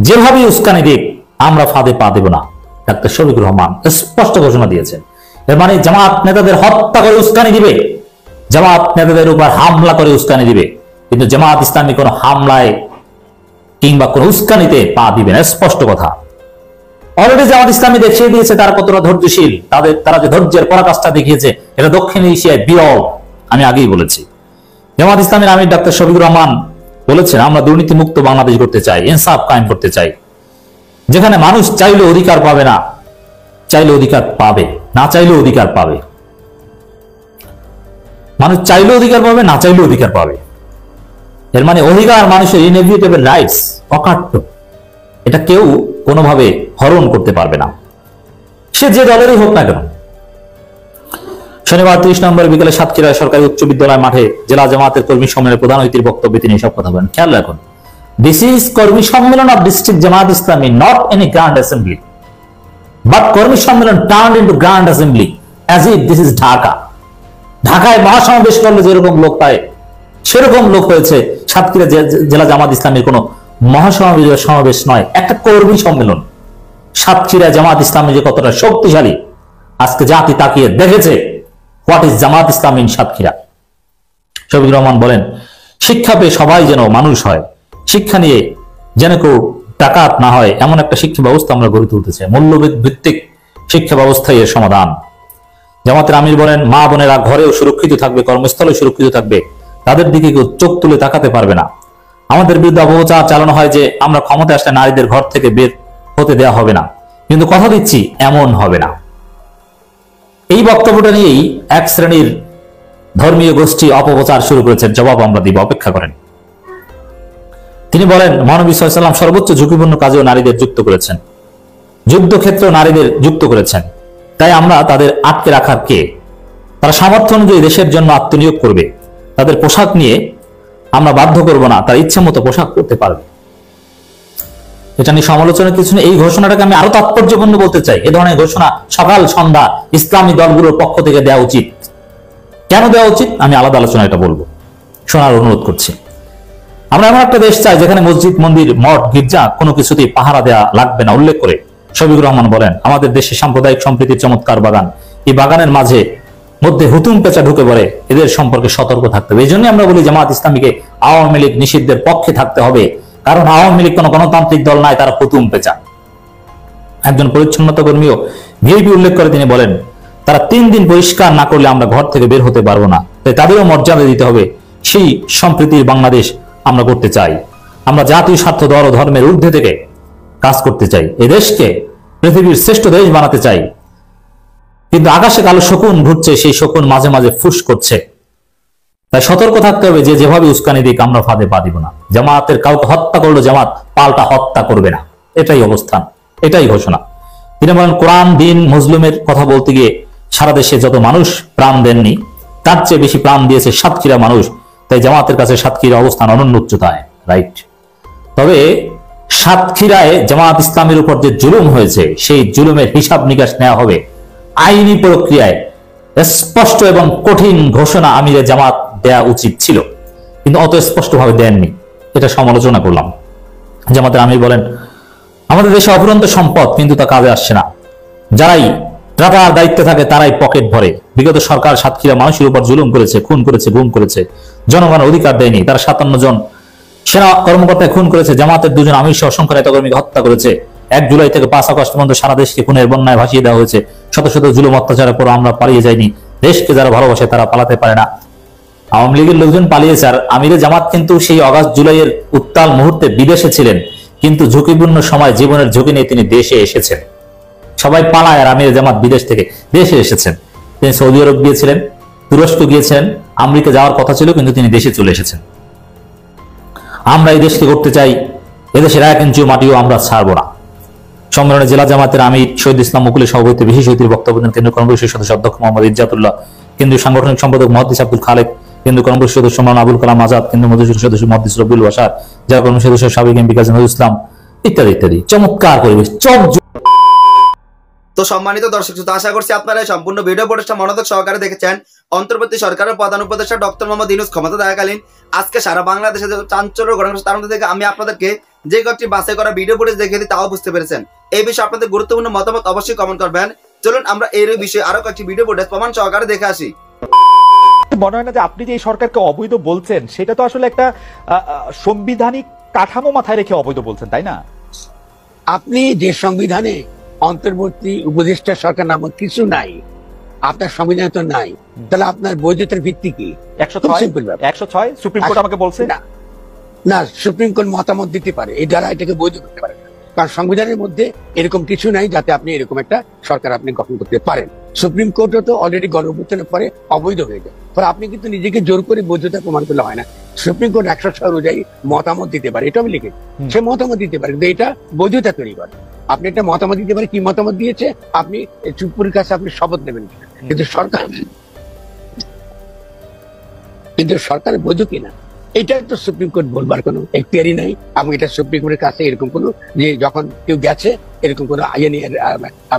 যেভাবে উস্কানি দিক, আমরা ফাঁদে পা দেব না। ডাক্তার শফিকুর রহমান স্পষ্ট ঘোষণা দিয়েছেন। এর মানে জামাত নেতাদের হত্যা করে উস্কানি দিবে, জামাত নেতাদের উপর হামলা করে উস্কানি দিবে, কিন্তু জামাত ইসলামী কোনো হামলায় কিংবা কোনো উস্কানিতে পা দিবে না। স্পষ্ট কথা। অলরেডি জামাত ইসলামী দেখিয়ে দিয়েছে তারা কতটা ধৈর্যশীল। তারা যে ধৈর্যের পরাকাষ্ঠা দেখিয়েছে, এটা দক্ষিণ এশিয়ায় বিরল। আমি আগেই বলেছি। জামাত ইসলামের আমির ডাক্তার শফিকুর রহমান বলেছেন, আমরা দুর্নীতি মুক্ত বাংলাদেশ করতে চাই, ইনসাফ কায়েম করতে চাই, যেখানে মানুষ চাইলে অধিকার পাবে না, চাইলে অধিকার পাবে, না চাইলে অধিকার পাবে। মানুষ চাইলে অধিকার পাবে, না চাইলে অধিকার পাবে। এর মানে অধিকার মানুষের ইনএভিটেবল রাইটস, অকাট্য। এটা কেউ কোনোভাবে হরণ করতে পারবে না, সে যে দলেরই হোক না কেন। শনিবার 30 নভেম্বর বিকেলে সাতক্ষীরা সরকারি উচ্চ বিদ্যালয় মাঠে জেলা জামাতের কর্মী সম্মেলনের প্রধান অতিথির বক্তব্যে তিনি সব কথা বলেন। খেয়াল রাখুন, দিস ইজ কর্মী সম্মেলন of district Jamaat Islami, not any grand assembly, but কর্মী সম্মেলন turned into grand assembly as if this is Dhaka. ঢাকায় মহাসমাবেশ করলে যেরকম লোক হয়, সেরকম লোক হয়েছে সাতক্ষীরা জেলা জামাত ইসলামীর কোন মহাসমাবেশ নয়, একটা কর্মী সম্মেলন। সাতক্ষীরা জামাত ইসলামী যে কতটা শক্তিশালী, আজকে জাতি তাকিয়ে দেখেছে। What is Jamaat Islam in Satkhira. Shafiqur Rahman বলেন, শিক্ষা পেয়ে সবাই যেন মানুষ হয়, শিক্ষা নিয়ে যেন কেউ ডাকাত না হয়, এমন একটা শিক্ষা ব্যবস্থা আমরা গড়ে তুলতে চাই। মূল্যবোধ ভিত্তিক শিক্ষা ব্যবস্থাই এর সমাধান। জামাতের আমির বলেন, মা বোনেরা ঘরেও সুরক্ষিত থাকবে, কর্মস্থলে সুরক্ষিত থাকবে, তাদের দিকে কেউ চোখ তুলে তাকাতে পারবে না। আমাদের বিরুদ্ধে অপপ্রচার চালানো হয় যে আমরা ক্ষমতা আসলে নারীদের ঘর থেকে বের হতে দেওয়া হবে না, কিন্তু কথা দিচ্ছি এমন হবে না। এই বক্তব্যটা নিয়েই এক শ্রেণীর ধর্মীয় গোষ্ঠী অপপ্রচার শুরু করেছেন। জবাব আমরা দিব, অপেক্ষা করেন। তিনি বলেন, মহানবী সাল্লাল্লাহু আলাইহি ওয়াসাল্লাম সর্বোচ্চ ঝুঁকিপূর্ণ কাজেও নারীদের যুক্ত করেছেন, যুদ্ধক্ষেত্রেও নারীদের যুক্ত করেছেন। তাই আমরা তাদের আটকে রাখার কে? তারা সামর্থ্য অনুযায়ী দেশের জন্য আত্মনিয়োগ করবে, তাদের পোশাক নিয়ে আমরা বাধ্য করব না, তার ইচ্ছে মতো পোশাক পরতে পারবে। এটা নিয়ে সমালোচনার কিছু নেই। এই ঘোষণাটাকে আমি আরো তাৎপর্যপূর্ণ বলতে চাই। এ ধরনের ঘোষণা সকাল সন্ধ্যা ইসলামী দলগুলোর পক্ষ থেকে দেওয়া উচিত। কেন দেওয়া উচিত আমি আলাদা আলোচনা এটা বলবো, শোনার অনুরোধ করছি। আমরা এমন একটা দেশ চাই যেখানে মসজিদ, মন্দির, মঠ, গির্জা কোনো কিছুতেই পাহারা দেওয়া লাগবে না। উল্লেখ করে শফিকুর রহমান বলেন, আমাদের দেশে সাম্প্রদায়িক সম্প্রীতির চমৎকার বাগান, এই বাগানের মধ্যে হুতুম পেঁচা ঢুকে পড়ে, এদের সম্পর্কে সতর্ক থাকতে হবে। এই জন্য আমরা বলি জামাত ইসলামীকে আওয়ামী লীগ নিষিদ্ধের পক্ষে থাকতে হবে, কারণ আওয়ামী লীগ কোনো গণতান্ত্রিক দল নয়, তারা হুতুম পেঁচা। একজন পরিচ্ছন্নতা কর্মীও ভিআইপি উল্লেখ করে তিনি বলেন, তারা 3 দিন পরিষ্কার না করলে আমরা ঘর থেকে বের হতে পারবো না, তাই তাদেরও মর্যাদা দিতে হবে। সেই সম্প্রীতির বাংলাদেশ আমরা করতে চাই। আমরা জাতীয় স্বার্থ, দল ও ধর্মের ঊর্ধ্বে থেকে কাজ করতে চাই। এই দেশকে পৃথিবীর শ্রেষ্ঠ দেশ বানাতে চাই। কিন্তু আকাশে কালো শকুন ঘুরছে, সেই শকুন মাঝে মাঝে ফুস করছে। তাই সতর্ক থাকতে হবে, যে যেভাবে উস্কানি দিক আমরা ফাঁদে পা দিব না। জামাতের কাউকে হত্যা করলো জামাত পাল্টা হত্যা করবে না, এটাই অবস্থান, এটাই ঘোষণা। তিনি বলেন, কোরআন, দিন, মজলুমের কথা বলতে গিয়ে সারা দেশে যত মানুষ প্রাণ দেননি, তার চেয়ে বেশি প্রাণ দিয়েছে সাতক্ষীরা মানুষ। তাই জামাতের কাছে সাতক্ষীরা অবস্থান অনন্য উচ্চতায়, রাইট। তবে সাতক্ষীরায় জামাত ইসলামের উপর যে জুলুম হয়েছে, সেই জুলুমের হিসাব নিকাশ নেওয়া হবে আইনি প্রক্রিয়ায়। স্পষ্ট এবং কঠিন ঘোষণা আমিরে জামাত দেয়া উচিত ছিল, কিন্তু অত স্পষ্ট ভাবে দেননি। এটা সমালোচনা করলাম। জামাতের আমির বলেন, আমাদের দেশে অফুরন্ত সম্পদ, কিন্তু তা কাজে আসছে না। যারাই টাকার দায়িত্বে থাকে তারাই পকেট ভরে। বিগত সরকার সাতক্ষীরা মানুষের উপর জুলুম করেছে, খুন করেছে, গুম করেছে, জনগণের অধিকার দেয়নি। তারা 57 জন সেনা কর্মকর্তায় খুন করেছে, জামাতের 2 জন আমির সহ অসংখ্য নেতাকর্মীকে হত্যা করেছে। 1 জুলাই থেকে 5 আগস্ট পর্যন্ত সারা দেশকে খুনের বন্যায় ভাসিয়ে দেওয়া হয়েছে। শত শত জুলুম অত্যাচারের পর আমরা পালিয়ে যাইনি। দেশকে যারা ভালোবাসে তারা পালাতে পারে না। আওয়ামী লীগের লোকজন পালিয়েছে, আর আমিরে জামাত কিন্তু সেই আগস্ট জুলাইয়ের উত্তাল মুহূর্তে বিদেশে ছিলেন, কিন্তু ঝুঁকিপূর্ণ সময় জীবনের ঝুঁকি নিয়ে তিনি দেশে এসেছেন। সবাই পালায়, আর আমির জামাত বিদেশ থেকে দেশে এসেছেন। তিনি সৌদি আরব গিয়েছিলেন, তুরস্ক গিয়েছিলেন, আমেরিকা যাওয়ার কথা ছিল, কিন্তু তিনি দেশে চলে এসেছেন। আমরা এই দেশকে করতে চাই, এদেশের 1 ইঞ্চিও মাটিও আমরা ছাড়বো না। সম্মেলনে জেলা জামাতের আমির শহীদ ইসলাম মুকুলের সভাপতিত্বে বিশেষ অতিথির বক্তব্য দেন কেন্দ্রীয় কর্মপরিষদের সদস্য অধ্যক্ষ মোহাম্মদ ইজ্জাতুল্লাহ, কেন্দ্রীয় সাংগঠনিক সম্পাদক মহাদ্দিস আব্দুল খালেক, কেন্দ্রীয় কর্মপরিষদ সদস্য মাওলানা আবুল কালাম আজাদ, কেন্দ্রীয় মজলিসের সদস্য মহাদ্দিস রবিউল বাশার, জেলা কর্মপরিষদ সদস্য সাবেক এমপি কাজী নজরুল ইসলাম ইত্যাদি ইত্যাদি। চমৎকার পরিবেশ। তো সম্মানিত দর্শক শ্রোতা, আশা করছি আপনারা এই সম্পূর্ণ ভিডিও ফুটেজটা মনোযোগ সহকারে দেখেছেন। অন্তর্বর্তী সরকারের প্রধান উপদেষ্টা ডক্টর মোহাম্মদ ইউনূস ক্ষমতা থাকাকালীন আজকে সারা বাংলাদেশে যে চাঞ্চল্য ঘটনা, তার মধ্যে থেকে আমি আপনাদেরকে যে কয়েকটি বাছাই করা ভিডিও ফুটেজ দেখে দিই, তাও বুঝতে পেরেছেন। এই বিষয়ে আপনাদের গুরুত্বপূর্ণ মতামত অবশ্যই কমেন্ট করবেন। চলুন আমরা এই বিষয়ে আরো কয়েকটি ভিডিও ফুটেজ প্রমাণ সহকারে দেখে আসি। মনে হয় না যে আপনি যে এই সরকারকে অবৈধ বলছেন সেটা তো আসলে একটা সাংবিধানিক কাঠামো মাথায় রেখে অবৈধ বলছেন, তাই না? আপনি যে সংবিধানে অন্তর্বর্তী উপদেষ্টা সরকার নামক কিছু নাই, আপনার সংবিধানে তো নাই, তাহলে আপনার বৈধতার ভিত্তি কি? 106 সুপ্রিম কোর্ট আমাকে বলছে না, সুপ্রিম কোর্ট মতামত দিতে পারে, এই দ্বারা এটাকে বৈধ করতে পারে না। কারণ সংবিধানের মধ্যে এরকম কিছু নাই যাতে আপনি এরকম একটা সরকার আপনি গঠন করতে পারেন। সুপ্রিম কোর্টও তো অলরেডি গণঅভ্যুত্থানের পরে অবৈধ হয়ে যায়, ফলে আপনি কিন্তু নিজেকে জোর করে বৈধতা প্রমাণ করলে হয় না। সুপ্রিম কোর্ট 106 অনুযায়ী মতামত দিতে পারে, এটা আমি লিখে, সে মতামত দিতে পারে, কিন্তু এটা বৈধতা তৈরি করে। আপনি একটা মতামত দিতে পারে, কি মতামত দিয়েছে, আপনি চুপুরের কাছে আপনি শপথ নেবেন, কিন্তু সরকার বৈধ কিনা এটা তো সুপ্রিম কোর্ট বলবার কোনো এখতিয়ারই নাই। এবং এটা সুপ্রিম কোর্টের কাছে এরকম কোনো যে যখন কেউ গেছে এরকম কোনো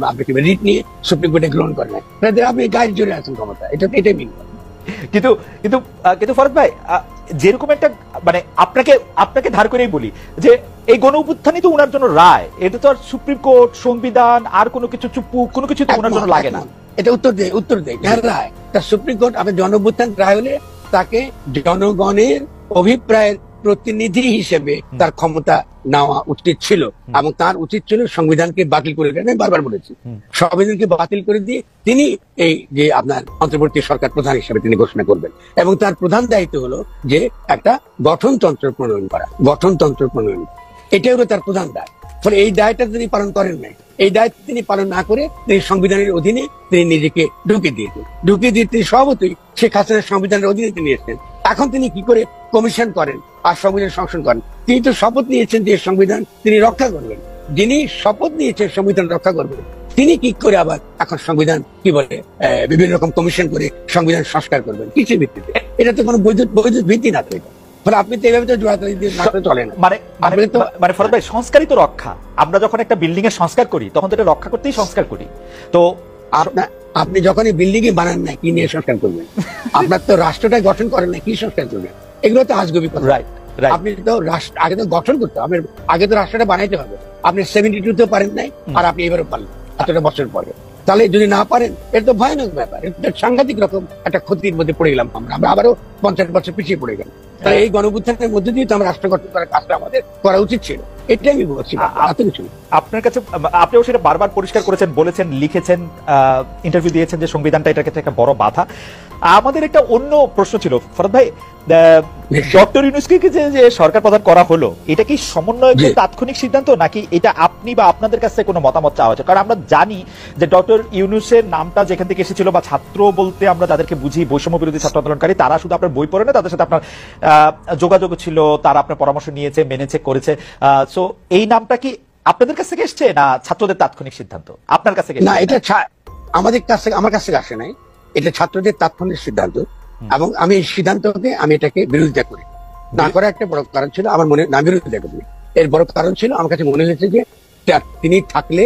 আপনি রিট নিয়ে সুপ্রিম কোর্টে গ্রহণ করে নাই, আপনি গায়ের জোরে আছেন ক্ষমতা, এটাই মিন। কিন্তু কিন্তু কিন্তু ফরদ ভাই, যেরকম একটা মানে আপনাকে ধার করেই বলি যে এই গণঅভ্যুত্থানই তো ওনার জন্য রায়, এটা তো আর সুপ্রিম কোর্ট, সংবিধান আর কোনো কিছু চুপ্পু কোনো কিছু তো ওনার জন্য লাগে না। এটা উত্তর দেয় রায়, তার সুপ্রিম কোর্ট আপনি গণঅভ্যুত্থান রায় হলে তাকে জনগণের অভিপ্রায়ের প্রতিনিধি হিসেবে তার ক্ষমতা নেওয়া উচিত ছিল, এবং তার উচিত ছিল সংবিধানকে বাতিল করে দেন। আমি বারবার বলেছি, সংবিধানকে বাতিল করে দিয়ে তিনি এই যে আপনার অন্তর্বর্তী সরকার প্রধান হিসেবে তিনি ঘোষণা করবেন, এবং তার প্রধান দায়িত্ব হলো যে একটা গঠনতন্ত্র প্রণয়ন করা, গঠনতন্ত্র প্রণয়ন, এটাই হলো তার প্রধান দায়। ফলে এই দায়টা তিনি পালন করেন নাই, এই দায়িত্ব তিনি পালন না করে তিনি সংবিধানের অধীনে তিনি নিজেকে ঢুকিয়ে দিয়ে তিনি স্বভাবতই শেখ হাসিনার সংবিধানের অধীনে তিনি এসেছেন। এখন তিনি কি করে কমিশন করেন আর সংবিধান সংশোধন করেন? তিনি তো শপথ নিয়েছেন যে সংবিধান তিনি রক্ষা করবেন। যিনি শপথ নিয়েছেন সংবিধান রক্ষা করবেন, তিনি কি করে আবার এখন সংবিধান কি বলে বিভিন্ন রকম কমিশন করে সংবিধান সংস্কার করবেন? কিসের ভিত্তিতে? এটা তো কোনো বৈধ ভিত্তি না। ফলে আপনি তো এইভাবে তো চলে না। মানে ফরদ ভাই, সংস্কারই তো রক্ষা। আমরা যখন একটা বিল্ডিং এর সংস্কার করি তখন তো এটা রক্ষা করতেই সংস্কার করি। তো আপনি যখনই বিল্ডিং এ বানান না, কি নিয়ে সংস্কার করবেন? আপনার তো রাষ্ট্রটা গঠন করেন না, কি সংস্কার করবেন? এগুলো তো আজগবি কথা। আপনি তো আগে তো গঠন করতে হবে, আগে তো রাষ্ট্রটা বানাইতে হবে। আপনি 72 পারেন নাই, আর আপনি এবারও পারলেন এতটা বছর পরে। তাহলে যদি না পারেন, এটা তো ভয়ানক ব্যাপার, এটা সাংঘাতিক রকম একটা ক্ষতির মধ্যে পড়ে গেলাম আমরা আবারও 50 বছর পিছিয়ে পড়ে গেলাম। তাহলে এই গণঅভ্যুত্থানের মধ্যে দিয়ে তো আমরা রাষ্ট্র গঠন করার কাজটা আমাদের করা উচিত ছিল, এটাই আমি বলছি। আপনার কাছে আপনিও সেটা বারবার পরিষ্কার করেছেন, বলেছেন, লিখেছেন, ইন্টারভিউ দিয়েছেন যে সংবিধানটা এটার ক্ষেত্রে একটা বড় বাধা। আমাদের একটা অন্য প্রশ্ন ছিল ফরদ ভাই, ডক্টর ইউনূসকে যে সরকার প্রধান করা হলো, এটা কি সমন্বয়কের তাৎক্ষণিক সিদ্ধান্ত, নাকি এটা আপনি বা আপনাদের কাছে কোনো মতামত চাওয়া হয়েছে? কারণ আমরা জানি যে ডক্টর ইউনূসের নামটা যেখান থেকে এসেছিল, বা ছাত্র বলতে আমরা যাদেরকে বুঝি বৈষম্য বিরোধী ছাত্র আন্দোলনকারী, তারা শুধু আপনার বই পড়ে না, তাদের সাথে আপনার যোগাযোগ ছিল, তারা আপনার পরামর্শ নিয়েছে, মেনেছে, করেছে। সো এই নামটা কি আপনাদের কাছ থেকে এসছে, না ছাত্রদের তাৎক্ষণিক সিদ্ধান্ত আপনার কাছে? না, এটা আমাদের কাছ থেকে, আমার কাছ থেকে আসে নাই, এটা ছাত্রদের তাৎক্ষণিক সিদ্ধান্ত। এবং আমি এই সিদ্ধান্তকে আমি এটাকে বিরোধিতা করি। না করার একটা বড় কারণ ছিল আমার মনে, না বিরোধিতা করি, এর বড় কারণ ছিল আমার কাছে মনে হয়েছে যে তিনি থাকলে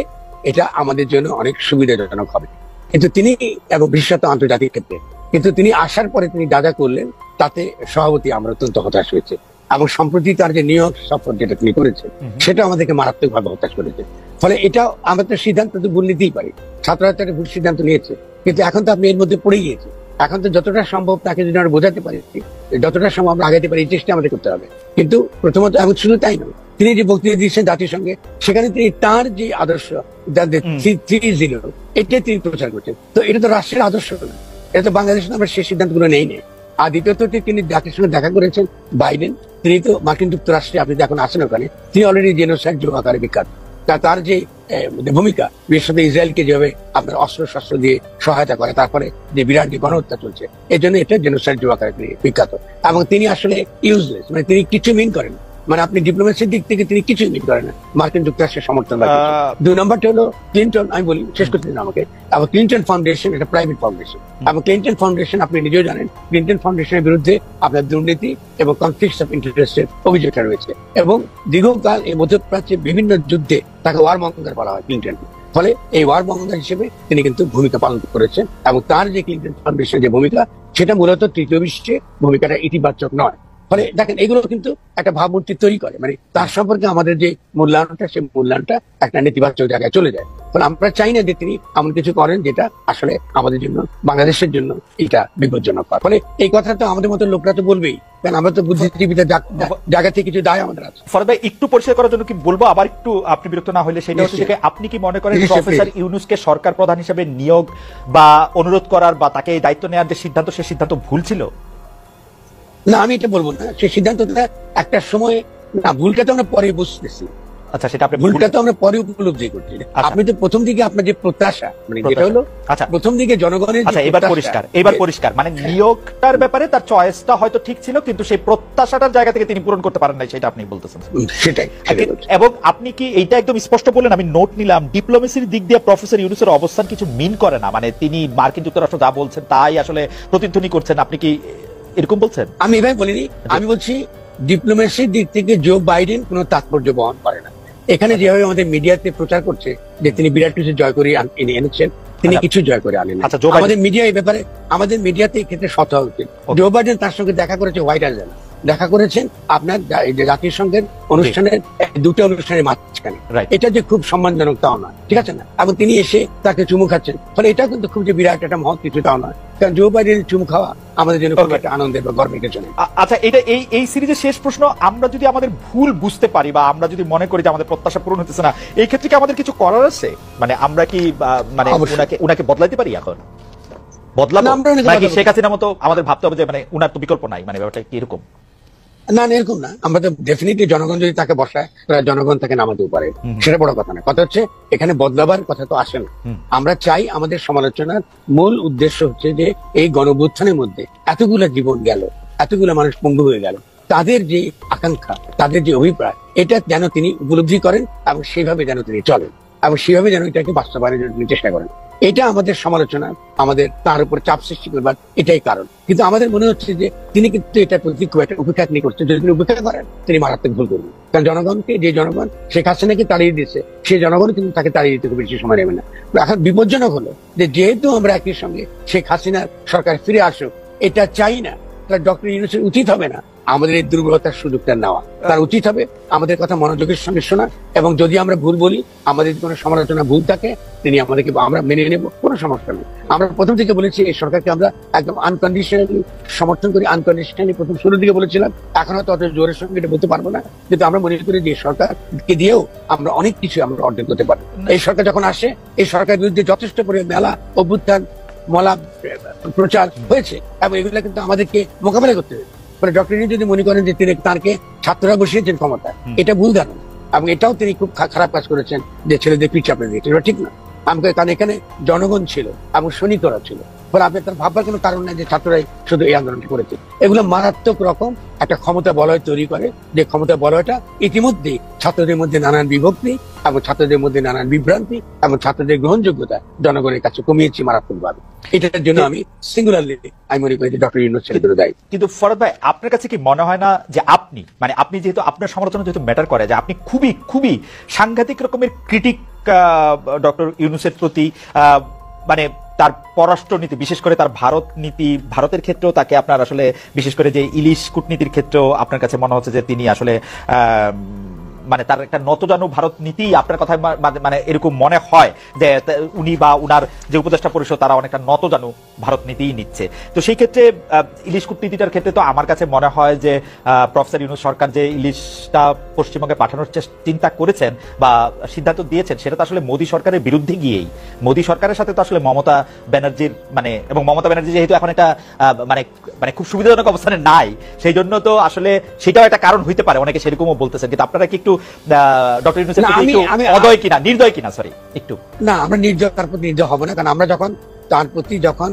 এটা আমাদের জন্য অনেক সুবিধাজনক হবে। কিন্তু তিনি, এবং বিশেষত আন্তর্জাতিক ক্ষেত্রে, কিন্তু তিনি আসার পরে তিনি যা করলেন তাতে সভাপতি আমরা অত্যন্ত হতাশ হয়েছে। এবং সম্প্রতি তার যে নিয়োগ সফর যেটা তিনি করেছেন, সেটা আমাদেরকে মারাত্মকভাবে হতাশ করেছে। ফলে এটা আমাদের সিদ্ধান্ত তো ভুল নিতেই পারি, ছাত্ররা একটা ভুল সিদ্ধান্ত নিয়েছে, কিন্তু এখন তো আপনি এর মধ্যে পড়ে গিয়েছে। এখন তো যতটা সম্ভব তাকে যদি আমরা বোঝাতে পারি, যতটা সম্ভব আমরা আগাতে পারি, এই চেষ্টা আমাদের করতে হবে। কিন্তু প্রথমত, এখন শুধু তাই নয়, তিনি যে বক্তৃতা দিয়েছেন জাতিসংঘে, সেখানে তিনি তার যে আদর্শ 3-0 এটাই তিনি প্রচার করছেন। তো এটা তো রাষ্ট্রের আদর্শ না, এটা তো বাংলাদেশে আমরা সেই সিদ্ধান্তগুলো নেই। আর দ্বিতীয়ত, তিনি জাতির সঙ্গে দেখা করেছেন বাইডেন, তিনি তো মার্কিন যুক্তরাষ্ট্রে, আপনি এখন আছেন ওখানে, তিনি অলরেডি জেনোসাইড আকারে বিখ্যাত। তার যে ভূমিকা, বিশেষ করে ইসরায়েলকে যেভাবে আপনার অস্ত্র শস্ত্র দিয়ে সহায়তা করে, তারপরে যে বিরাট যে গণহত্যা চলছে, এই জন্য এটা জেনোসাইড আকারে তিনি বিখ্যাত। এবং তিনি আসলে ইউজলেস, মানে তিনি কিছু মিন করেন, মানে আপনি ডিপ্লোমেসির দিক থেকে তিনি কিছুই মিন করেন না মার্কিন যুক্তরাষ্ট্রের সমর্থন। 2 নম্বরটা হলো ক্লিনটন, আমি বলি শেষ করতে দিন আমাকে, এবং ক্লিনটন ফাউন্ডেশন এটা প্রাইভেট ফাউন্ডেশন, এবং ক্লিনটন ফাউন্ডেশন আপনি নিজেও জানেন ক্লিনটন ফাউন্ডেশনের বিরুদ্ধে আপনার দুর্নীতি এবং কনফ্লিক্টস অফ ইন্টারেস্টের অভিযোগটা রয়েছে, এবং দীর্ঘকাল এই মধ্যপ্রাচ্যে বিভিন্ন যুদ্ধে তাকে ওয়ারমঙ্গার বলা হয় ক্লিনটন। ফলে এই ওয়ারমঙ্গার হিসেবে তিনি কিন্তু ভূমিকা পালন করেছেন, এবং তার যে ক্লিনটন ফাউন্ডেশনের যে ভূমিকা, সেটা মূলত তৃতীয় বিশ্বে ভূমিকাটা ইতিবাচক নয়। ফলে দেখেন এগুলো কিন্তু একটা ভাবমূর্তি তৈরি করে, মানে তার সম্পর্কে আমাদের যে মূল্যায়নটা, সেই মূল্যায়নটা একটা নেতিবাচক জায়গায় চলে যায়। ফলে আমরা চাই না যে তিনি এমন কিছু করেন যেটা আসলে আমাদের জন্য, বাংলাদেশের জন্য এটা বিপজ্জনক হয়। ফলে এই কথা তো আমাদের মতো লোকরা তো বলবেই, কারণ আমরা তো বুদ্ধিজীবীদের জায়গা থেকে কিছু দায় আমাদের আছে। ফরহাদ ভাই, একটু পরিষ্কার করার জন্য কি বলবো, আবার একটু আপনি বিরক্ত না হলে, সেটা হচ্ছে যে আপনি কি মনে করেন প্রফেসর ইউনূসকে সরকার প্রধান হিসেবে নিয়োগ বা অনুরোধ করার বা তাকে এই দায়িত্ব নেওয়ার যে সিদ্ধান্ত, সেই সিদ্ধান্ত ভুল ছিল? না, আমি এটা বলবো না, সেই সিদ্ধান্তটা একটা সময়, না ভুলটা তো আমরা পরে বুঝতেছি। আচ্ছা, সেটা আপনি ভুলটা তো আমরা পরে উপলব্ধি করছি। আপনি তো প্রথম দিকে আপনার যে প্রত্যাশা, মানে যেটা হলো আচ্ছা প্রথম দিকে জনগণের, আচ্ছা এবার পরিষ্কার মানে নিয়োগটার ব্যাপারে তার চয়েসটা হয়তো ঠিক ছিল, কিন্তু সেই প্রত্যাশাটার জায়গা থেকে তিনি পূরণ করতে পারেন নাই, সেটা আপনি বলতেছেন। সেটাই। এবং আপনি কি এইটা একদম স্পষ্ট বললেন, আমি নোট নিলাম, ডিপ্লোমেসির দিক দিয়ে প্রফেসর ইউনূসের অবস্থান কিছু মিন করে না, মানে তিনি মার্কিন যুক্তরাষ্ট্র যা বলছেন তাই আসলে প্রতিধ্বনি করছেন, আপনি কি এরকম বলছেন? আমি এভাবে বলিনি, আমি বলছি ডিপ্লোমেসির দিক থেকে জো বাইডেন কোনো তাৎপর্য বহন করে না। এখানে যেভাবে আমাদের মিডিয়াতে প্রচার করছে যে তিনি বিরাট কিছু জয় করে এনেছেন, তিনি কিছু জয় করে আনেন। আমাদের মিডিয়া এই ব্যাপারে, আমাদের মিডিয়াতে এই ক্ষেত্রে সৎ হওয়া উচিত। জো বাইডেন তার সঙ্গে দেখা করেছে হোয়াইট হাউসে, দেখা করেছেন আপনার জাতিসংঘের অনুষ্ঠানের 2টা অনুষ্ঠানের মাঝখানে, এটা যে খুব সম্মানজনক তাও নয়, ঠিক আছে না? এবং তিনি এসে তাকে চুমু খাচ্ছেন, ফলে এটা কিন্তু খুব যে বিরাট একটা মহৎ কিছু তাও নয়, কারণ জো বাইডেনের চুমু খাওয়া আমাদের জন্য খুব একটা আনন্দের বা গর্বের কিছু নেই। আচ্ছা, এটা এই সিরিজের শেষ প্রশ্ন, আমরা যদি আমাদের ভুল বুঝতে পারি বা আমরা যদি মনে করি যে আমাদের প্রত্যাশা পূরণ হতেছে না, এই ক্ষেত্রে কি আমাদের কিছু করার আছে? মানে আমরা কি মানে উনাকে বদলাইতে পারি? এখন বদলাবো নাকি শেখ হাসিনার মতো আমাদের ভাবতে হবে যে মানে উনার তো বিকল্প নাই, মানে ব্যাপারটা কি এরকম? না, এরকম না। আমরা তো ডেফিনেটলি জনগণ যদি তাকে বসায়, তাহলে জনগণ তাকে নামাতেও পারে, সেটা বড় কথা না। কথা হচ্ছে এখানে বদলাবার কথা তো আসে না। আমরা চাই, আমাদের সমালোচনার মূল উদ্দেশ্য হচ্ছে যে এই গণঅভ্যুত্থানের মধ্যে এতগুলা জীবন গেল, এতগুলা মানুষ পঙ্গু হয়ে গেল, তাদের যে আকাঙ্ক্ষা, তাদের যে অভিপ্রায়, এটা যেন তিনি উপলব্ধি করেন এবং সেইভাবে যেন তিনি চলেন, এবং সেভাবে যেন এটাকে বাস্তবায়নের জন্য চেষ্টা করেন। এটা আমাদের সমালোচনা, আমাদের তার উপর চাপ সৃষ্টি করবার এটাই কারণ। কিন্তু আমাদের মনে হচ্ছে যে তিনি কিন্তু এটা প্রতি খুব একটা উপেক্ষা নিয়ে করছেন। যদি তিনি উপেক্ষা করেন, তিনি মারাত্মক ভুল করবেন। কারণ জনগণকে, যে জনগণ শেখ হাসিনাকে তাড়িয়ে দিয়েছে, সেই জনগণ কিন্তু তাকে তাড়িয়ে দিতে খুব বেশি সময় নেবে না। এখন বিপজ্জনক হলো যে যেহেতু আমরা একই সঙ্গে শেখ হাসিনার সরকার ফিরে আসুক এটা চাই না, তাহলে ডক্টর ইউনূসের উচিত হবে না আমাদের এই দুর্বলতার সুযোগটা নেওয়া। তার উচিত হবে আমাদের কথা মনোযোগের সঙ্গে শোনা, এবং যদি আমরা ভুল বলি, আমাদের কোনো সমালোচনা ভুল থাকে, তিনি আমাদেরকে, আমরা মেনে নেব, কোনো সমস্যা নেই। আমরা প্রথম থেকে বলেছি এই সরকারকে আমরা একদম আনকন্ডিশনালি সমর্থন করি, আনকন্ডিশনালি প্রথম শুরুর দিকে বলেছিলাম, এখন হয়তো অত জোরের সঙ্গে এটা বলতে পারবো না, কিন্তু আমরা মনে করি যে সরকারকে দিয়েও আমরা অনেক কিছু আমরা অর্জন করতে পারবো। এই সরকার যখন আসে, এই সরকারের বিরুদ্ধে যথেষ্ট পরিমাণ মেলা অভ্যুত্থান মলা প্রচার হয়েছে, এবং এগুলো কিন্তু আমাদেরকে মোকাবেলা করতে হবে। ডক্টর ইউনূস যদি মনে করেন যে তিনি তাঁকে ছাত্ররা বসিয়েছেন ক্ষমতা, এটা ভুল ধারণা, এবং এটাও তিনি খুব খারাপ কাজ করেছেন যে ছেলেদের পিঠ চাপড়ে দিয়েছেন, এটা ঠিক না। আমাকে, কারণ এখানে জনগণ ছিল এবং সৈনিকরা ছিল, ফলে আপনি তার ভাববার কোনো কারণ নেই যে ছাত্ররাই শুধু এই আন্দোলনটি করেছে। এগুলো মারাত্মক রকম একটা ক্ষমতা বলয় তৈরি করে, যে ক্ষমতা বলয়টা ইতিমধ্যে ছাত্রদের মধ্যে নানান বিভক্তি এবং ছাত্রদের মধ্যে নানান বিভ্রান্তি এবং ছাত্রদের গ্রহণযোগ্যতা জনগণের কাছে কমিয়েছে মারাত্মকভাবে। এটার জন্য আমি সিঙ্গুলারলি আমি মনে করি যে ডক্টর ইউনূস ছেলেদের দায়ী। কিন্তু ফরহাদ ভাই, আপনার কাছে কি মনে হয় না যে আপনি যেহেতু আপনার সমালোচনা যেহেতু ম্যাটার করে, যে আপনি খুবই খুবই সাংঘাতিক রকমের ক্রিটিক ডক্টর ইউনূসের প্রতি, মানে তার পররাষ্ট্রনীতি, বিশেষ করে তার ভারত নীতি, ভারতের ক্ষেত্রেও তাকে আপনার আসলে, বিশেষ করে যে ইলিশ কূটনীতির ক্ষেত্রেও আপনার কাছে মনে হচ্ছে যে তিনি আসলে মানে তার একটা নতজানু ভারত নীতি আপনার কথায় মানে এরকম মনে হয় যে উনি বা উনার যে উপদেষ্টা পরিষদ তারা অনেকটা নতজানু ভারত নীতিই নিচ্ছে। তো সেই ক্ষেত্রে ইলিশ কূটনীতিটার ক্ষেত্রে তো আমার কাছে মনে হয় যে প্রফেসর ইউনূস সরকার যে ইলিশটা পশ্চিমবঙ্গে পাঠানোর চিন্তা করেছেন বা সিদ্ধান্ত দিয়েছেন, সেটা তো আসলে মোদী সরকারের বিরুদ্ধে গিয়েই, মোদী সরকারের সাথে তো আসলে মমতা ব্যানার্জির মানে, এবং মমতা ব্যানার্জি যেহেতু এখন একটা মানে মানে খুব সুবিধাজনক অবস্থানে নাই, সেই জন্য তো আসলে সেটাও একটা কারণ হইতে পারে, অনেকে সেরকমও বলতেছেন। কিন্তু আপনারা কি একটু ডক্টর ইউনূসের না, প্রতি আমি- একটু আমি- অদয় কিনা, নির্দয় কিনা, সরি একটু। না, আমরা তার প্রতি নির্দয় হবো না, কারণ আমরা যখন তার প্রতি যখন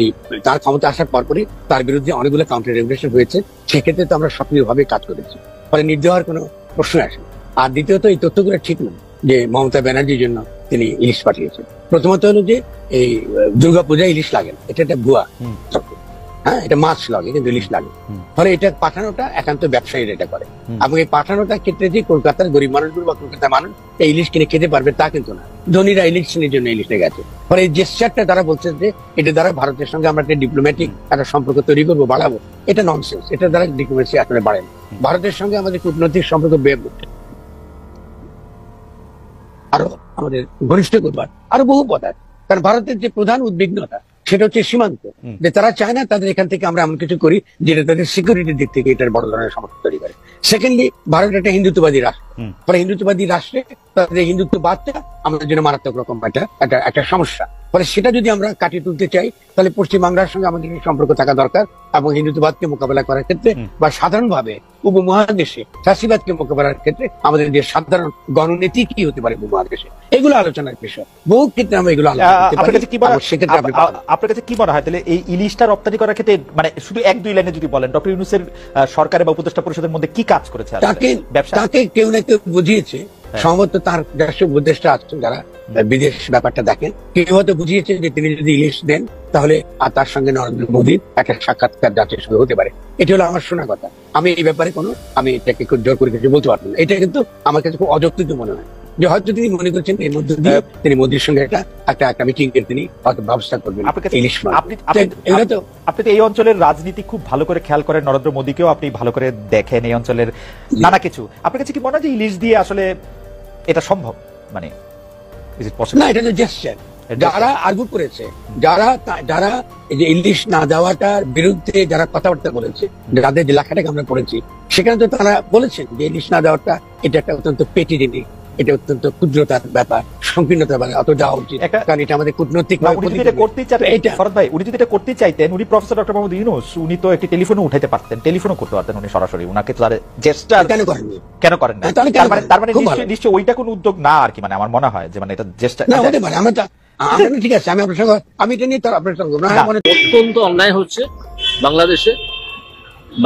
এই তার ক্ষমতা আসার পরপরই তার বিরুদ্ধে অনেকগুলো কাউন্টার রেগুলেশন হয়েছে, সেক্ষেত্রে তো আমরা সক্রিয়ভাবে কাজ করেছি, ফলে নির্দয় হওয়ার কোনো প্রশ্ন আসে না। আর দ্বিতীয়ত এই তথ্যগুলো ঠিক নয় যে মমতা ব্যানার্জির জন্য তিনি ইলিশ পাঠিয়েছেন। প্রথমত হলো যে এই দুর্গাপূজায় ইলিশ লাগে না, এটা একটা ভুয়া তথ্য। হ্যাঁ, এটা মাছ লাগে কিন্তু ইলিশ লাগে, ফলে এটা পাঠানোটা একান্ত ব্যবসায়ীরা এটা করে। এবং এই পাঠানোটার ক্ষেত্রে যে কলকাতার গরিব মানুষগুলো বা কলকাতার মানুষ এই ইলিশ কিনে খেতে পারবে তা কিন্তু না, ধনীরা ইলেকশনের জন্য ইলিশে গেছে। ফলে এই জেস্টারটা তারা বলছে যে এটা দ্বারা ভারতের সঙ্গে আমরা একটা ডিপ্লোম্যাটিক একটা সম্পর্ক তৈরি করবো, বাড়াবো, এটা ননসেন্স। এটা দ্বারা ডিপ্লোমেসি আসলে বাড়ে না। ভারতের সঙ্গে আমাদের কূটনৈতিক সম্পর্ক আরো আমাদের ঘনিষ্ঠ করবার আরো বহু পথ আছে। কারণ ভারতের যে প্রধান উদ্বিগ্নতা সেটা হচ্ছে সীমান্ত, যে তারা চায় না তাদের এখান থেকে আমরা এমন কিছু করি যেটা তাদের সিকিউরিটির দিক থেকে এটার বড় ধরনের সমস্যা তৈরি করে। সেকেন্ডলি, ভারত একটা হিন্দুত্ববাদী রাষ্ট্র, ফলে হিন্দুত্ববাদী রাষ্ট্রে তাদের হিন্দুত্ববাদটা আমাদের জন্য মারাত্মক রকম একটা সমস্যা। ফলে সেটা যদি আমরা কাটিয়ে তুলতে চাই, তাহলে পশ্চিমবাংলার সঙ্গে আমাদের সম্পর্ক থাকা দরকার, এবং হিন্দুত্ববাদকে মোকাবেলা করার ক্ষেত্রে বা সাধারণভাবে উপমহাদেশে ফ্যাসিবাদকে মোকাবেলার ক্ষেত্রে আমাদের যে সাধারণ গণনীতি কি হতে পারে উপমহাদেশে, এগুলো আলোচনার বিষয়। বহু ক্ষেত্রে আমরা এগুলো আলোচনা করতে আপনার পারি। কাছে কি মনে এবং সেক্ষেত্রে আপনি পাবেন। আপনার কাছে কি মনে হয় তাহলে এই ইলিশটা রপ্তানি করার ক্ষেত্রে, মানে শুধু এক দুই লাইনে যদি বলেন, ডক্টর ইউনূসের সরকার বা উপদেষ্টা পরিষদের মধ্যে কি কাজ করেছে আসলে? ব্যবসা তাকে কেউ না কেউ বুঝিয়েছে, সম্ভবত তার দেশ উপদেষ্টা আছেন যারা বিদেশ ব্যাপারটা দেখেন, কেউ হয়তো বুঝিয়েছে যে তিনি যদি ইলিশ দেন তাহলে আর তার সঙ্গে নরেন্দ্র মোদীর একটা সাক্ষাৎকার জাতির সঙ্গে হতে পারে। এটা হলো আমার শোনা কথা। আমি এই ব্যাপারে আমি এটাকে খুব জোর করে কিছু বলতে পারবো না। এটা কিন্তু আমার কাছে খুব অযৌক্তিক মনে হয় যে হয়তো তিনি মনে করছেন এর মধ্যে দিয়ে তিনি মোদীর সঙ্গে একটা মিটিং এর তিনি হয়তো ব্যবস্থা করবেন ইলিশ মাছ। এগুলো তো আপনি তো এই অঞ্চলের রাজনীতি খুব ভালো করে খেয়াল করেন, নরেন্দ্র মোদীকেও আপনি ভালো করে দেখেন, এই অঞ্চলের নানা কিছু। আপনার কাছে কি মনে হয় যে ইলিশ দিয়ে আসলে এটা সম্ভব? মানে না, এটা তো জেস্টার। যারা আর্গু করেছে, যারা এই যে ইলিশ না দেওয়াটার বিরুদ্ধে যারা কথাবার্তা বলেছে, যাদের লেখাটাকে আমরা পড়েছি, সেখানে তো তারা বলেছেন যে ইলিশ না দেওয়াটা এটা একটা অত্যন্ত পেটি জিনিস, এটা অত্যন্ত ক্ষুদ্রতার ব্যাপার, সংকীর্ণতার ব্যাপার, অত যাওয়া উচিত, কারণ এটা আমাদের কূটনৈতিক উনি যদি এটা করতে চাইতেন, উনি প্রফেসর ডক্টর মোহাম্মদ ইউনূস, উনি তো একটি টেলিফোনও উঠাইতে পারতেন, টেলিফোনও করতে পারতেন উনি সরাসরি। উনাকে কেন করেন না? তার মানে নিশ্চয় ওইটা কোন উদ্যোগ না আর কি, মানে আমার মনে হয় যে মানে এটা জেস্টার না হতে পারে। আমরা ঠিক আছে, আমি আপনার সঙ্গে আমি এটা নিয়ে তার আপনার সঙ্গে অত্যন্ত অন্যায় হচ্ছে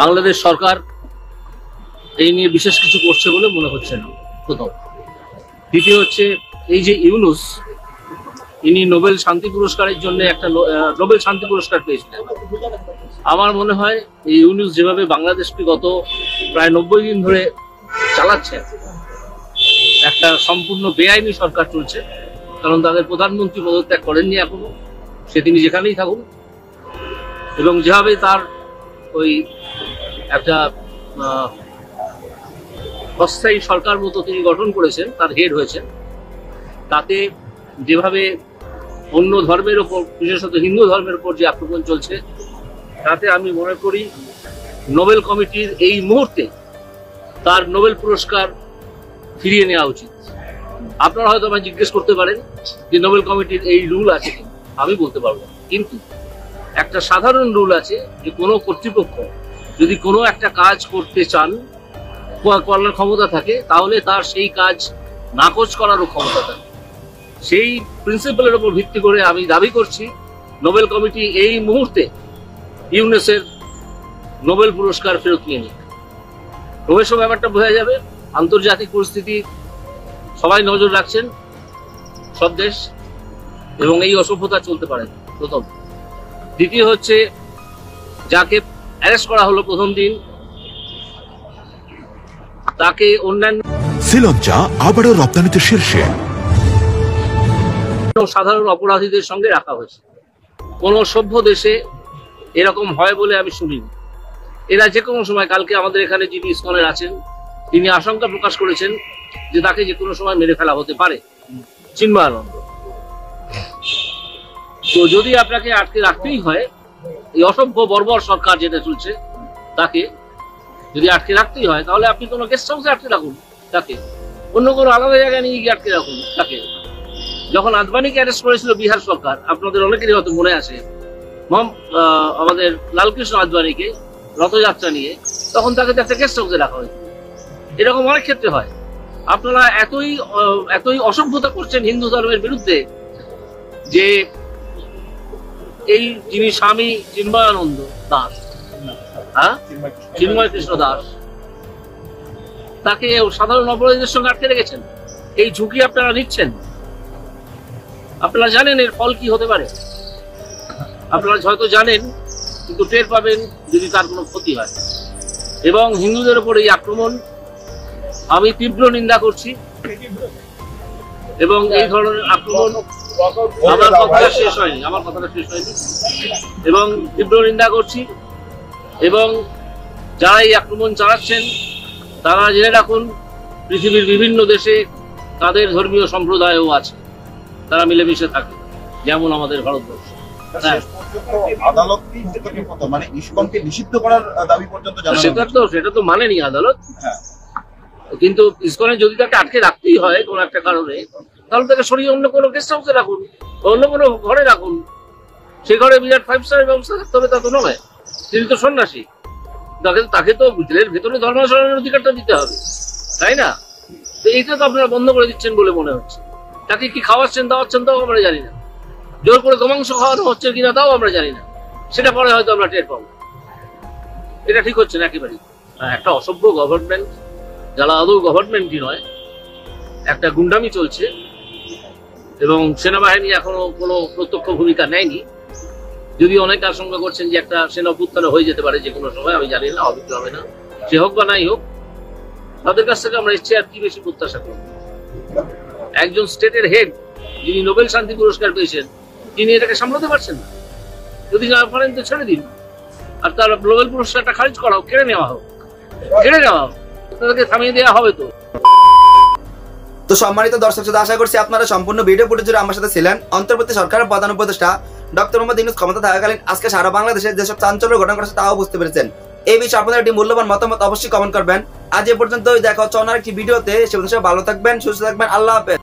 বাংলাদেশ সরকার এই নিয়ে বিশেষ কিছু করছে বলে মনে হচ্ছে না, প্রথম। দ্বিতীয় হচ্ছে এই যে ইউনূস, ইনি নোবেল শান্তি পুরস্কারের জন্য একটা নোবেল শান্তি পুরস্কার পেয়েছিলেন। আমার মনে হয় এই ইউনূস যেভাবে বাংলাদেশকে গত প্রায় 90 দিন ধরে চালাচ্ছেন, একটা সম্পূর্ণ বেআইনি সরকার চলছে, কারণ তাদের প্রধানমন্ত্রী পদত্যাগ করেননি এখনো, সে তিনি যেখানেই থাকুন, এবং যেভাবে তার ওই একটা অস্থায়ী সরকার মতো তিনি গঠন করেছেন, তার হেড হয়েছেন, তাতে যেভাবে অন্য ধর্মের ওপর, বিশেষত হিন্দু ধর্মের উপর যে আক্রমণ চলছে, তাতে আমি মনে করি নোবেল কমিটির এই মুহূর্তে তার নোবেল পুরস্কার ফিরিয়ে নেওয়া উচিত। আপনারা হয়তো আমায় জিজ্ঞেস করতে পারেন যে নোবেল কমিটির এই রুল আছে, আমি বলতে পারবো না, কিন্তু একটা সাধারণ রুল আছে যে কোনো কর্তৃপক্ষ যদি কোনো একটা কাজ করতে চান, করার ক্ষমতা থাকে, তাহলে তার সেই কাজ নাকচ করারও ক্ষমতা থাকে। সেই প্রিন্সিপালের উপর ভিত্তি করে আমি দাবি করছি নোবেল কমিটি এই মুহূর্তে ইউনূসের নোবেল পুরস্কার ফেরত নিয়ে নিক। ক্রমশ ব্যাপারটা বোঝা যাবে। আন্তর্জাতিক পরিস্থিতি সবাই নজর রাখছেন, সব দেশ, এবং এই অসভ্যতা চলতে পারে, প্রথম। দ্বিতীয় হচ্ছে যাকে অ্যারেস্ট করা হলো প্রথম দিন, তাকে অন্যান্য শ্রীলঙ্কা আবারও রপ্তানিতে শীর্ষে, সাধারণ অপরাধীদের সঙ্গে রাখা হয়েছে। কোন সভ্য দেশে এরকম হয় বলে আমি শুনিনি। এরা যে কোনো সময়, কালকে আমাদের এখানে যিনি ইসকনের আছেন, তিনি আশঙ্কা প্রকাশ করেছেন যে তাকে যে কোনো সময় মেরে ফেলা হতে পারে, চিন্ময়ানন্দ। তো যদি আপনাকে আটকে রাখতেই হয়, এই অসভ্য বর্বর সরকার যেটা চলছে, তাকে যদি আটকে রাখতেই হয়, তাহলে আপনি কোনো গেস্ট হাউসে আটকে রাখুন তাকে, অন্য কোনো আলাদা জায়গায় নিয়ে গিয়ে আটকে রাখুন তাকে। যখন আদবানিকে অ্যারেস্ট করেছিল বিহার সরকার, আপনাদের অনেকেরই হয়তো মনে আছে, আমাদের লালকৃষ্ণ আদবানিকে রথযাত্রা নিয়ে, তখন তাকে একটা গেস্ট হাউসে রাখা হয়েছিল। এরকম অনেক ক্ষেত্রে হয়। আপনারা এতই অসভ্যতা করছেন হিন্দু ধর্মের বিরুদ্ধে যে এই যিনি স্বামী চিন্ময়ানন্দ দাস, হ্যাঁ, চিন্ময় কৃষ্ণ দাস, তাকে সাধারণ অপরাধীদের সঙ্গে আটকে রেখেছেন। এই ঝুঁকি আপনারা নিচ্ছেন। আপনারা জানেন এর ফল কি হতে পারে, আপনারা হয়তো জানেন, কিন্তু টের পাবেন যদি তার কোনো ক্ষতি হয়। এবং হিন্দুদের উপর এই আক্রমণ আমি তীব্র নিন্দা করছি। এবং এই ধরনের আক্রমণ, আমার কথাটা শেষ হয়নি, এবং তীব্র নিন্দা করছি। এবং যারা এই আক্রমণ চালাচ্ছেন তারা জেনে রাখুন, পৃথিবীর বিভিন্ন দেশে তাদের ধর্মীয় সম্প্রদায়ও আছে, তারা মিলেমিশে থাকে, যেমন আমাদের ভারতবর্ষ। সেটা তো মানেনি আদালত, কিন্তু ইসকনে যদি তাকে আটকে রাখতেই হয় কোন একটা কারণে, তাহলে তাকে সরিয়ে অন্য কোনো গেস্ট হাউসে রাখুন, অন্য কোনো ঘরে রাখুন। সে ঘরে বিরাট 5 স্টারের ব্যবস্থা থাকতে হবে তা তো নয়। তিনি তো সন্ন্যাসী, তাকে তো জেলের ভেতরে ধর্মাচরণের অধিকারটা দিতে হবে, তাই না? তো এইটা তো আপনারা বন্ধ করে দিচ্ছেন বলে মনে হচ্ছে। তাকে কি খাওয়াচ্ছেন দাওয়াচ্ছেন তাও আমরা জানি না, জোর করে গোমাংস খাওয়ানো হচ্ছে কিনা তাও আমরা জানি না, সেটা পরে হয়তো আমরা টের পাবো। এটা ঠিক হচ্ছে না একেবারেই। একটা অসভ্য গভর্নমেন্ট, যারা আদৌ গভর্নমেন্টই নয়, একটা গুন্ডামি চলছে, এবং সেনাবাহিনী এখনো কোনো প্রত্যক্ষ ভূমিকা নেয়নি। যদি অনেক আশঙ্কা করছেন যে একটা সেনা অভ্যুত্থান হয়ে যেতে পারে যে কোনো সময়, আমি জানি না, হবে কি হবে না, সে হোক বা নাই হোক, তাদের কাছ থেকে আমরা ইচ্ছে আর কি বেশি প্রত্যাশা করব। একজন স্টেটের হেড, যিনি নোবেল শান্তি পুরস্কার পেয়েছেন, তিনি এটাকে সামলাতে পারছেন না। যদি না পারেন তো ছেড়ে দিন, আর তার নোবেল পুরস্কারটা খারিজ করা হোক, কেড়ে নেওয়া হোক, তাদেরকে থামিয়ে দেওয়া হবে। তো সম্মানিত দর্শক শ্রোতা, আশা করছি আপনারা সম্পূর্ণ ভিডিও ফুটেজ জুড়ে আমার সাথে ছিলেন। অন্তর্বর্তী সরকারের প্রধান উপদেষ্টা ডক্টর মোহাম্মদ ইউনূস ক্ষমতা থাকাকালীন আজকে সারা বাংলাদেশে যেসব চাঞ্চল্য ঘটনা ঘটেছে তাও বুঝতে পেরেছেন। এই বিষয়ে আপনাদের একটি মূল্যবান মতামত অবশ্যই কমেন্ট করবেন। আজ এ পর্যন্তই, দেখা হচ্ছে অন্য একটি ভিডিওতে। সে ভালো থাকবেন, সুস্থ থাকবেন, আল্লাহ হাফেজ।